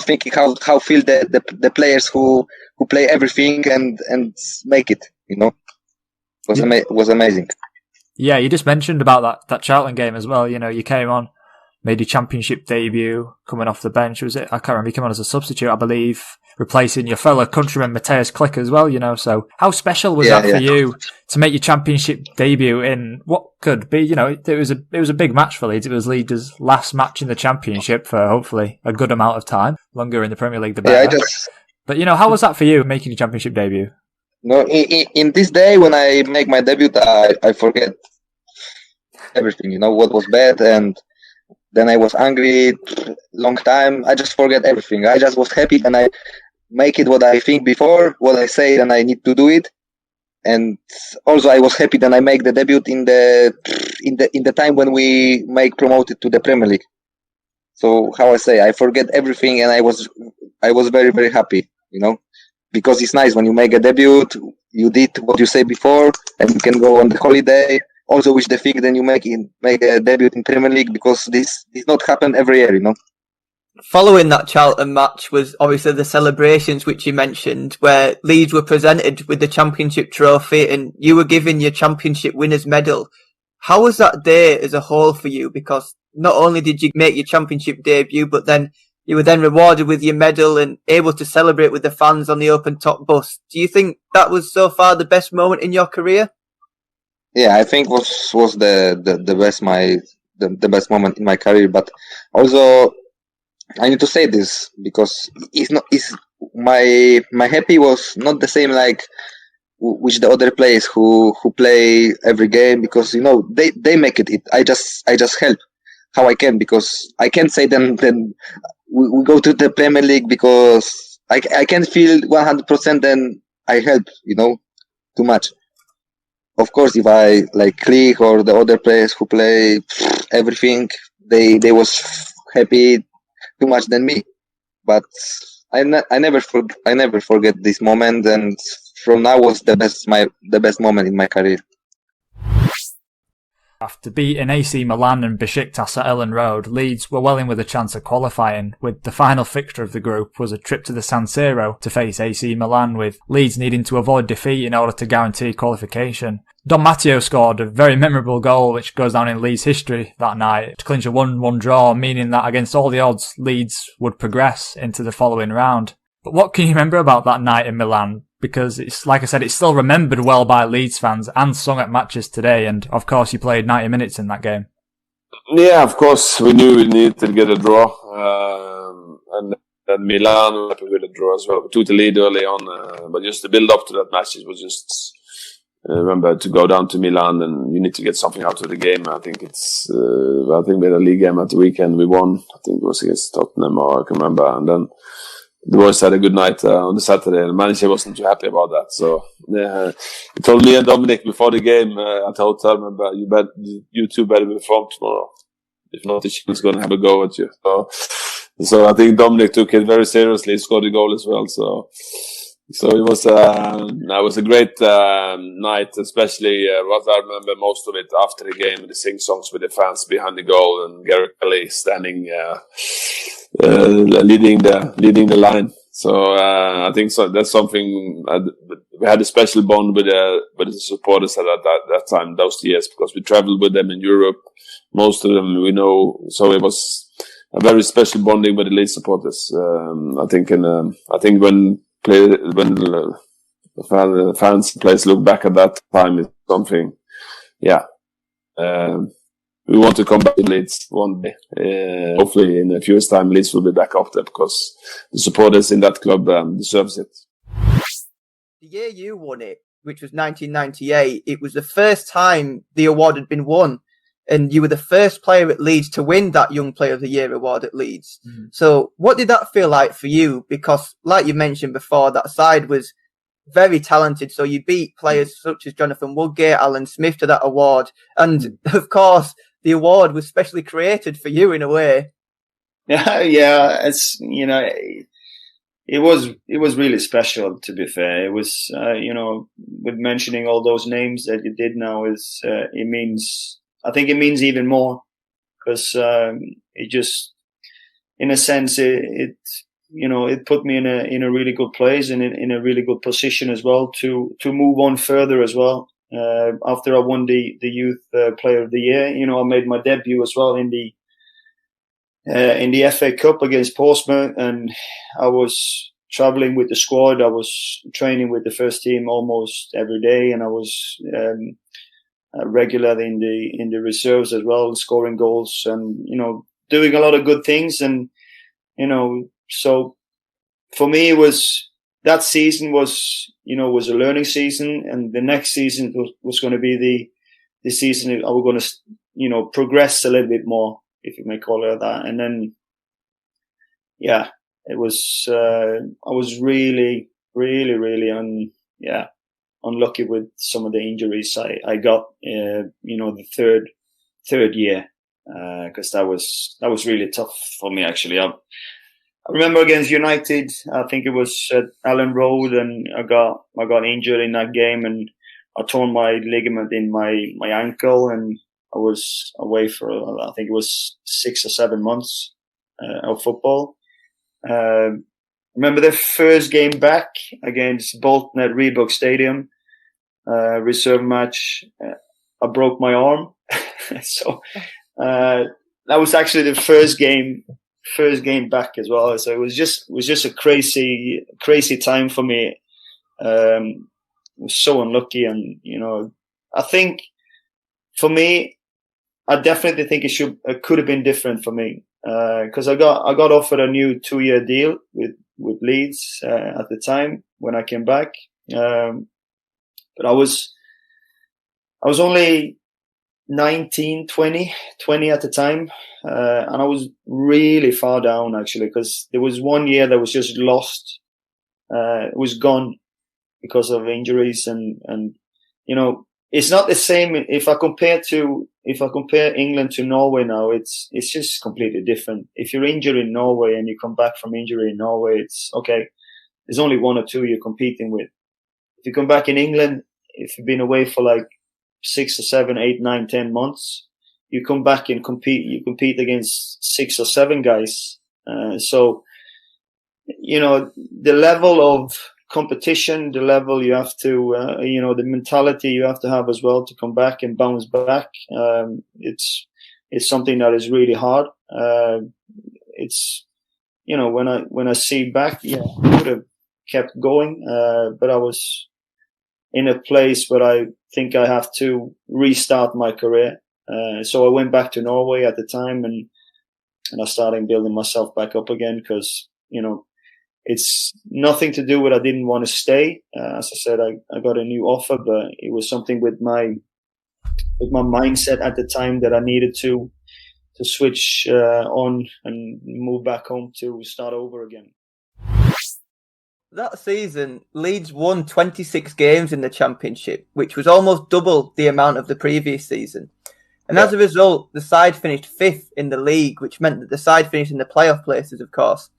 [SPEAKER 22] think how feel the players who play everything and make it. Was amazing.
[SPEAKER 2] Yeah, you just mentioned about that Charlton game as well. You came on, made your championship debut coming off the bench. Was it? I can't remember. You came on as a substitute, I believe, replacing your fellow countryman Matthias Klick as well. So how special was that for you to make your championship debut in what could be? It was a big match for Leeds. It was Leeds' last match in the championship for hopefully a good amount of time. Longer in the Premier League, the better. But how was that for you making your championship debut?
[SPEAKER 22] No, in this day when I make my debut, I forget everything. What was bad, and then I was angry long time. I just forget everything. I just was happy, and I make it what I think before, what I say, and I need to do it. And also I was happy that I make the debut in the time when we make promoted to the Premier League. So how I say, I forget everything, and I was very very happy. Because it's nice when you make a debut, you did what you say before, and you can go on the holiday. Also, with the thing, then you make a debut in Premier League because this did not happen every year,
[SPEAKER 1] Following that Charlton match was obviously the celebrations which you mentioned, where Leeds were presented with the championship trophy and you were given your championship winners medal. How was that day as a whole for you? Because not only did you make your championship debut, but then you were then rewarded with your medal and able to celebrate with the fans on the open top bus. Do you think that was so far the best moment in your career?
[SPEAKER 22] Yeah, I think was the best the best moment in my career. But also, I need to say this because it's my happy was not the same like which the other players who play every game, because they make it. I just help how I can, because I can't say then we go to the Premier League because I can't feel 100%. Then I help too much. Of course, if I like Klich or the other players who play everything, they was happy too much than me. But I never forget this moment, and from now was the best moment in my career.
[SPEAKER 2] After beating AC Milan and Besiktas at Ellen Road, Leeds were well in with a chance of qualifying, with the final fixture of the group was a trip to the San Siro to face AC Milan, with Leeds needing to avoid defeat in order to guarantee qualification. Don Matteo scored a very memorable goal which goes down in Leeds history that night to clinch a 1-1 draw, meaning that against all the odds Leeds would progress into the following round. But what can you remember about that night in Milan? Because it's, like I said, it's still remembered well by Leeds fans and sung at matches today, and of course you played 90 minutes in that game.
[SPEAKER 3] Yeah, of course, we knew we needed to get a draw, and then Milan were happy with a draw as well. We took the lead early on, but just the build up to that match, it was just, remember, to go down to Milan and you need to get something out of the game. I think we had a league game at the weekend, we won, I think it was against Tottenham, or I can remember, and then the boys had a good night on the Saturday, and the manager wasn't too happy about that. So he told me and Dominic before the game at the hotel, remember, you two better be informed tomorrow. If not, the team's going to have a go at you. So I think Dominic took it very seriously. He scored a goal as well. So it was a great night, especially what I remember most of it after the game, the sing-songs with the fans behind the goal and Gareth Kelly standing leading the line. So I think that's something we had a special bond with the supporters at that time, those years, because we traveled with them in Europe. Most of them we know, so it was a very special bonding with the Leeds supporters. I think when the fans and players look back at that time, it's something, we want to come back to Leeds one day. Hopefully in a few years' time, Leeds will be back up there, because the supporters in that club deserves it.
[SPEAKER 1] The year you won it, which was 1998, it was the first time the award had been won. And you were the first player at Leeds to win that Young Player of the Year award at Leeds. Mm-hmm. So what did that feel like for you? Because like you mentioned before, that side was very talented. So you beat players such as Jonathan Woodgate, Alan Smith to that award. And of course, the award was specially created for you in a way.
[SPEAKER 4] Yeah. It's, it was really special, to be fair. It was, with mentioning all those names that you did now I think it means even more, because it just, in a sense, it put me in a really good place and in a really good position as well to move on further as well. After I won the Youth Player of the Year, I made my debut as well in the FA Cup against Portsmouth, and I was traveling with the squad. I was training with the first team almost every day, and I was regular in the reserves as well, scoring goals and doing a lot of good things. And so for me, that season was a learning season, and the next season was going to be the season I was going to progress a little bit more, if you may call it that. And then it was I was really, really, really unlucky with some of the injuries I got, the third year, because that was really tough for me, actually. I remember against United, I think it was at Ellen Road, and I got injured in that game, and I torn my ligament in my ankle, and I was away for, I think it was 6 or 7 months of football. Remember the first game back against Bolton at Reebok Stadium, reserve match. I broke my arm, so that was actually the first game back as well. So it was just a crazy time for me. I was so unlucky, and I think for me, I definitely think it could have been different for me, because I got offered a new 2-year deal with Leeds at the time when I came back, but I was only 19, 20 at the time, and I was really far down actually, because there was 1 year that was just lost. It was gone because of injuries, and it's not the same. If I compare England to Norway now, it's just completely different. If you're injured in Norway and you come back from injury in Norway, it's okay. There's only 1 or 2 you're competing with. If you come back in England, if you've been away for like 6 or 7, 8, 9, 10 months, you come back and compete. You compete against 6 or 7 guys. So, the level of competition, the level you have to, the mentality you have to have as well to come back and bounce back. It's something that is really hard. It's, when I see back, I could have kept going, but I was in a place where I think I have to restart my career. So I went back to Norway at the time, and I started building myself back up again, because, it's nothing to do with I didn't want to stay. As I said, I got a new offer, but it was something with my mindset at the time that I needed to switch on and move back home to start over again.
[SPEAKER 1] That season, Leeds won 26 games in the Championship, which was almost double the amount of the previous season. And as a result, the side finished 5th in the league, which meant that the side finished in the playoff places, of course.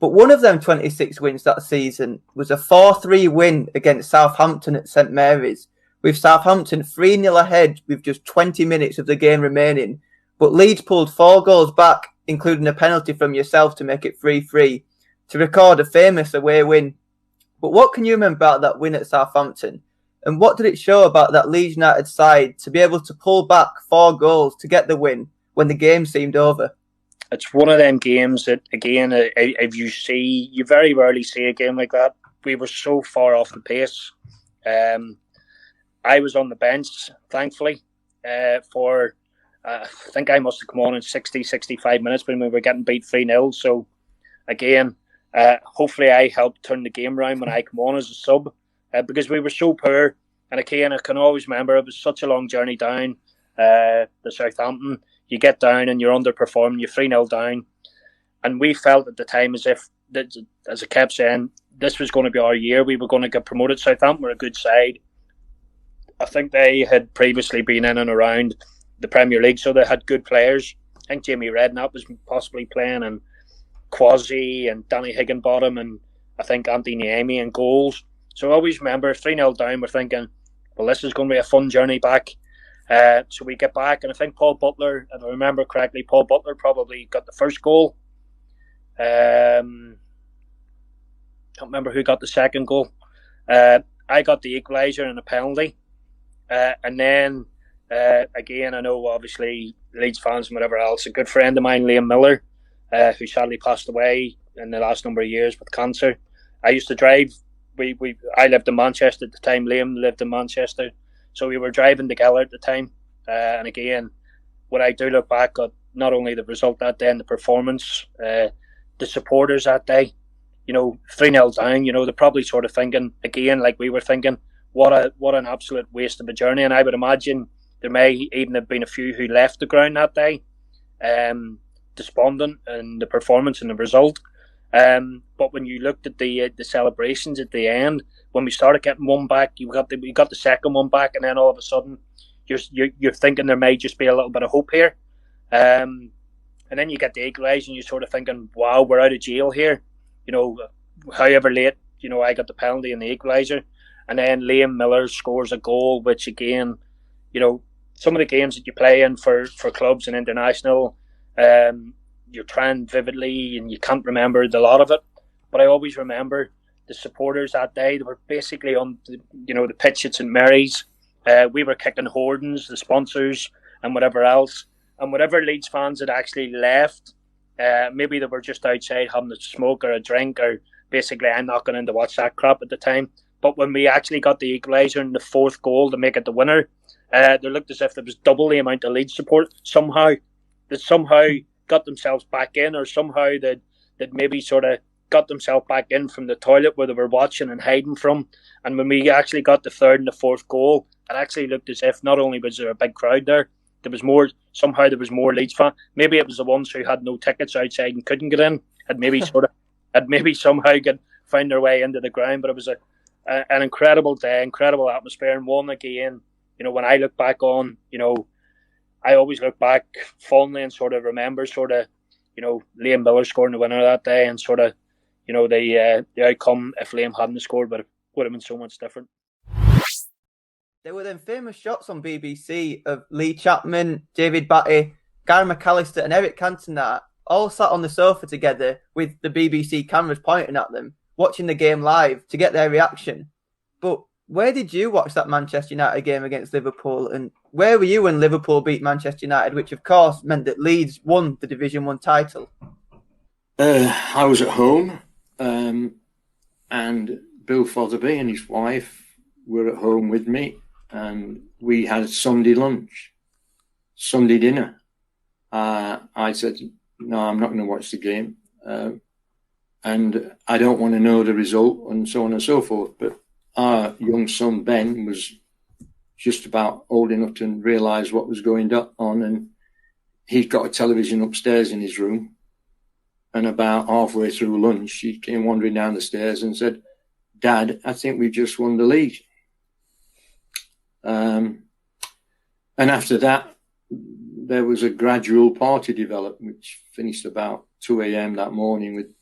[SPEAKER 1] But one of them 26 wins that season was a 4-3 win against Southampton at St Mary's, with Southampton 3-0 ahead with just 20 minutes of the game remaining. But Leeds pulled 4 goals back, including a penalty from yourself to make it 3-3, to record a famous away win. But what can you remember about that win at Southampton? And what did it show about that Leeds United side to be able to pull back 4 goals to get the win when the game seemed over?
[SPEAKER 5] It's one of them games that, again, if you very rarely see a game like that. We were so far off the pace. I was on the bench, thankfully, for I think I must have come on in 60, 65 minutes when we were getting beat 3-0. So, again, hopefully I helped turn the game around when I come on as a sub, because we were so poor. And again, I can always remember it was such a long journey down the Southampton. You get down and you're underperforming, you're 3-0 down. And we felt at the time as if, as I kept saying, this was going to be our year. We were going to get promoted. Southampton were a good side. I think they had previously been in and around the Premier League, so they had good players. I think Jamie Redknapp was possibly playing, and Quasi and Danny Higginbottom, and I think Anthony Niemi in goals. So I always remember 3-0 down, we're thinking, well, this is going to be a fun journey back. So we get back, and I think Paul Butler, if I remember correctly, Paul Butler probably got the first goal. Can't remember who got the second goal. I got the equaliser and a penalty. And then, again, I know obviously Leeds fans and whatever else, a good friend of mine, Liam Miller, who sadly passed away in the last number of years with cancer. I used to drive. I lived in Manchester at the time. Liam lived in Manchester. So we were driving together at the time. And again, when I do look back at not only the result that day and the performance, the supporters that day, 3-0 down, they're probably sort of thinking, again, like we were thinking, what an absolute waste of a journey. And I would imagine there may even have been a few who left the ground that day, despondent in the performance and the result. But when you looked at the celebrations at the end, when we started getting one back, you got the second one back, and then all of a sudden you're thinking there may just be a little bit of hope here. And then you get the equaliser, and you're sort of thinking, wow, we're out of jail here. However late, I got the penalty and the equaliser, and then Liam Miller scores a goal, which again, some of the games that you play in for clubs and international, you're trying vividly and you can't remember the lot of it. But I always remember the supporters that day. They were basically on the pitch at St Mary's. We were kicking hoardings, the sponsors and whatever else. And whatever Leeds fans had actually left, maybe they were just outside having a smoke or a drink, or basically I'm not going in to watch that crap at the time. But when we actually got the equaliser and the fourth goal to make it the winner, there looked as if there was double the amount of Leeds support somehow. That somehow got themselves back in, or somehow that maybe sort of got themselves back in from the toilet where they were watching and hiding from. And when we actually got the third and the fourth goal, it actually looked as if not only was there a big crowd there was more Leeds fans. Maybe it was the ones who had no tickets outside and couldn't get in, had maybe somehow found their way into the ground. But it was an incredible day, incredible atmosphere, and one again, when I look back on, I always look back fondly and sort of remember Liam Miller scoring the winner that day, and the outcome if Liam hadn't scored, but it would have been so much different.
[SPEAKER 1] There were them famous shots on BBC of Lee Chapman, David Batty, Gary McAllister and Eric Cantona all sat on the sofa together with the BBC cameras pointing at them, watching the game live to get their reaction. But where did you watch that Manchester United game against Liverpool, and where were you when Liverpool beat Manchester United, which of course meant that Leeds won the Division 1 title?
[SPEAKER 6] I was at home, and Bill Fotherby and his wife were at home with me, and we had Sunday dinner. I said, no, I'm not going to watch the game, and I don't want to know the result, and so on and so forth. But our young son Ben was just about old enough to realise what was going on, and he'd got a television upstairs in his room. And about halfway through lunch, he came wandering down the stairs and said, "Dad, I think we've just won the league." And after that, there was a gradual party developed, which finished about 2 a.m. that morning with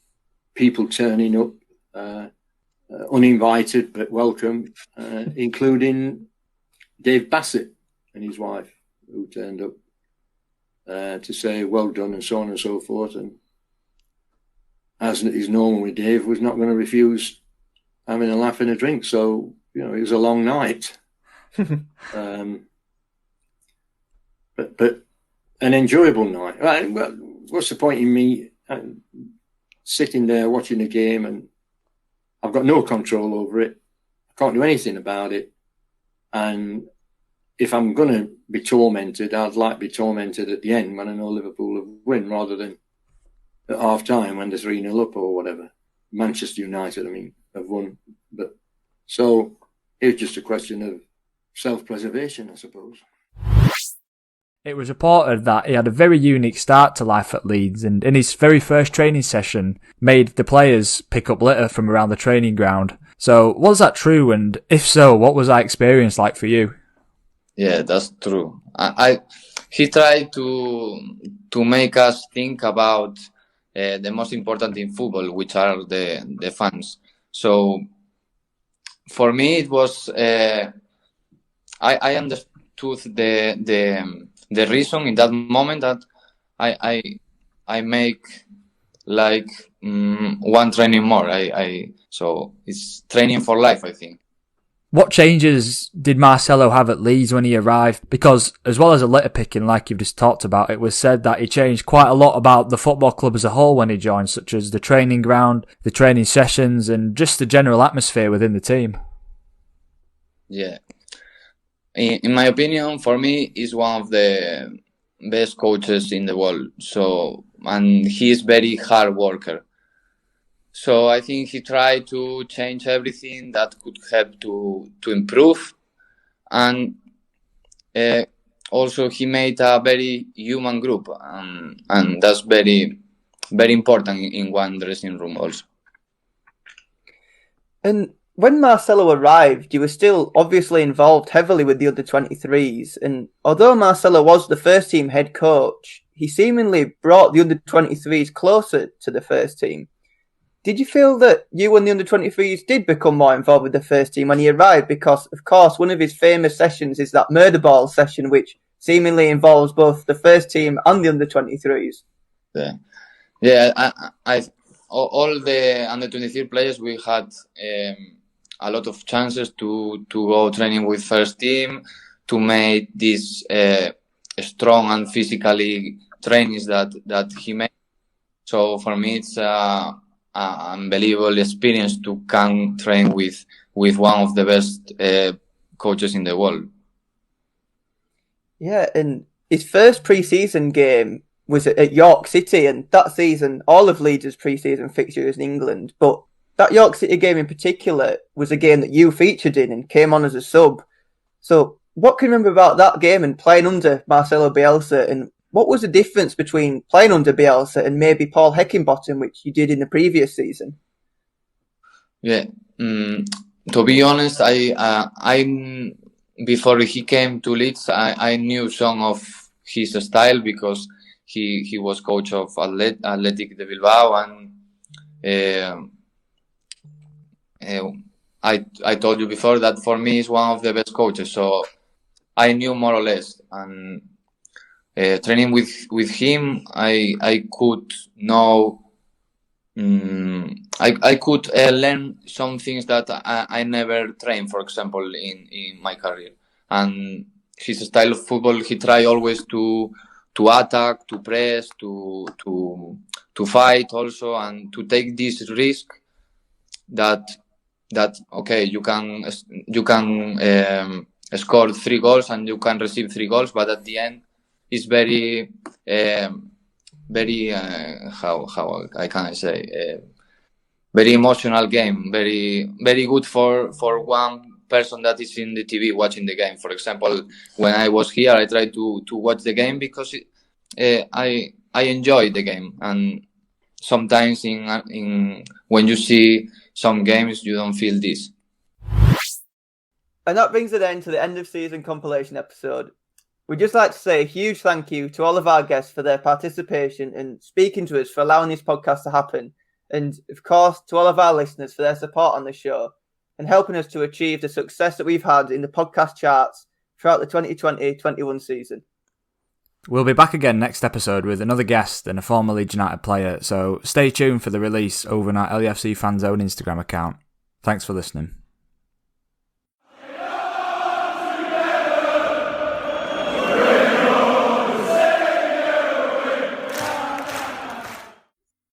[SPEAKER 6] people turning up, uninvited but welcome, including Dave Bassett and his wife, who turned up to say well done and so on and so forth. And as is normal with Dave, was not going to refuse having a laugh and a drink. So, it was a long night. But an enjoyable night. Right, well, what's the point in me sitting there watching the game and I've got no control over it. I can't do anything about it. And if I'm going to be tormented, I'd like to be tormented at the end when I know Liverpool have win, rather than at half time when they're 3-0 up or whatever. Manchester United, have won. But so it's just a question of self-preservation, I suppose.
[SPEAKER 2] It was reported that he had a very unique start to life at Leeds, and in his very first training session made the players pick up litter from around the training ground. So was that true, and if so, what was that experience like for you?
[SPEAKER 7] Yeah, that's true. He tried to make us think about the most important in football, which are the fans. So for me, it was I understood the reason in that moment that I make like one training more. So it's training for life, I think.
[SPEAKER 2] What changes did Marcelo have at Leeds when he arrived? Because as well as a litter picking, like you've just talked about, it was said that he changed quite a lot about the football club as a whole when he joined, such as the training ground, the training sessions, and just the general atmosphere within the team.
[SPEAKER 7] Yeah. In my opinion, for me, he's one of the best coaches in the world. So, and he is very hard worker. So I think he tried to change everything that could help to improve. And also he made a very human group. And that's very, very important in one dressing room also.
[SPEAKER 1] And when Marcelo arrived, you were still obviously involved heavily with the under-23s. And although Marcelo was the first team head coach, he seemingly brought the under-23s closer to the first team. Did you feel that you and the under-23s did become more involved with the first team when he arrived? Because, of course, one of his famous sessions is that murder ball session, which seemingly involves both the first team and the under-23s.
[SPEAKER 7] Yeah. All the under-23 players, we had a lot of chances to go training with first team, to make these strong and physically trainings that he made. So for me, it's unbelievable experience to come train with one of the best coaches in the world.
[SPEAKER 1] Yeah, and his first pre-season game was at York City, and that season, all of Leeds' pre-season fixture was in England, but that York City game in particular was a game that you featured in and came on as a sub. So what can you remember about that game and playing under Marcelo Bielsa, and what was the difference between playing under Bielsa and maybe Paul Heckingbottom, which you did in the previous season?
[SPEAKER 7] Yeah, to be honest, I before he came to Leeds, I knew some of his style because he was coach of Athletic de Bilbao, and I told you before that for me he's one of the best coaches, so I knew more or less. And training with him, I could know. I could learn some things that I never trained, for example, in my career. And his style of football, he try always to attack, to press, to fight also, and to take this risk that okay, you can score 3 goals and you can receive 3 goals, but at the end it's very how can I say, very emotional game, very good for one person that is in the TV watching the game. For example, when I was here, I tried to watch the game because I enjoy the game, and sometimes in when you see some games you don't feel this.
[SPEAKER 1] And that brings it then to the end of season compilation episode. We'd just like to say a huge thank you to all of our guests for their participation and speaking to us, for allowing this podcast to happen. And of course, to all of our listeners for their support on the show and helping us to achieve the success that we've had in the podcast charts throughout the 2020-21 season.
[SPEAKER 2] We'll be back again next episode with another guest and a former Leeds United player, so stay tuned for the release over on our LUFC Fan Zone Instagram account. Thanks for listening.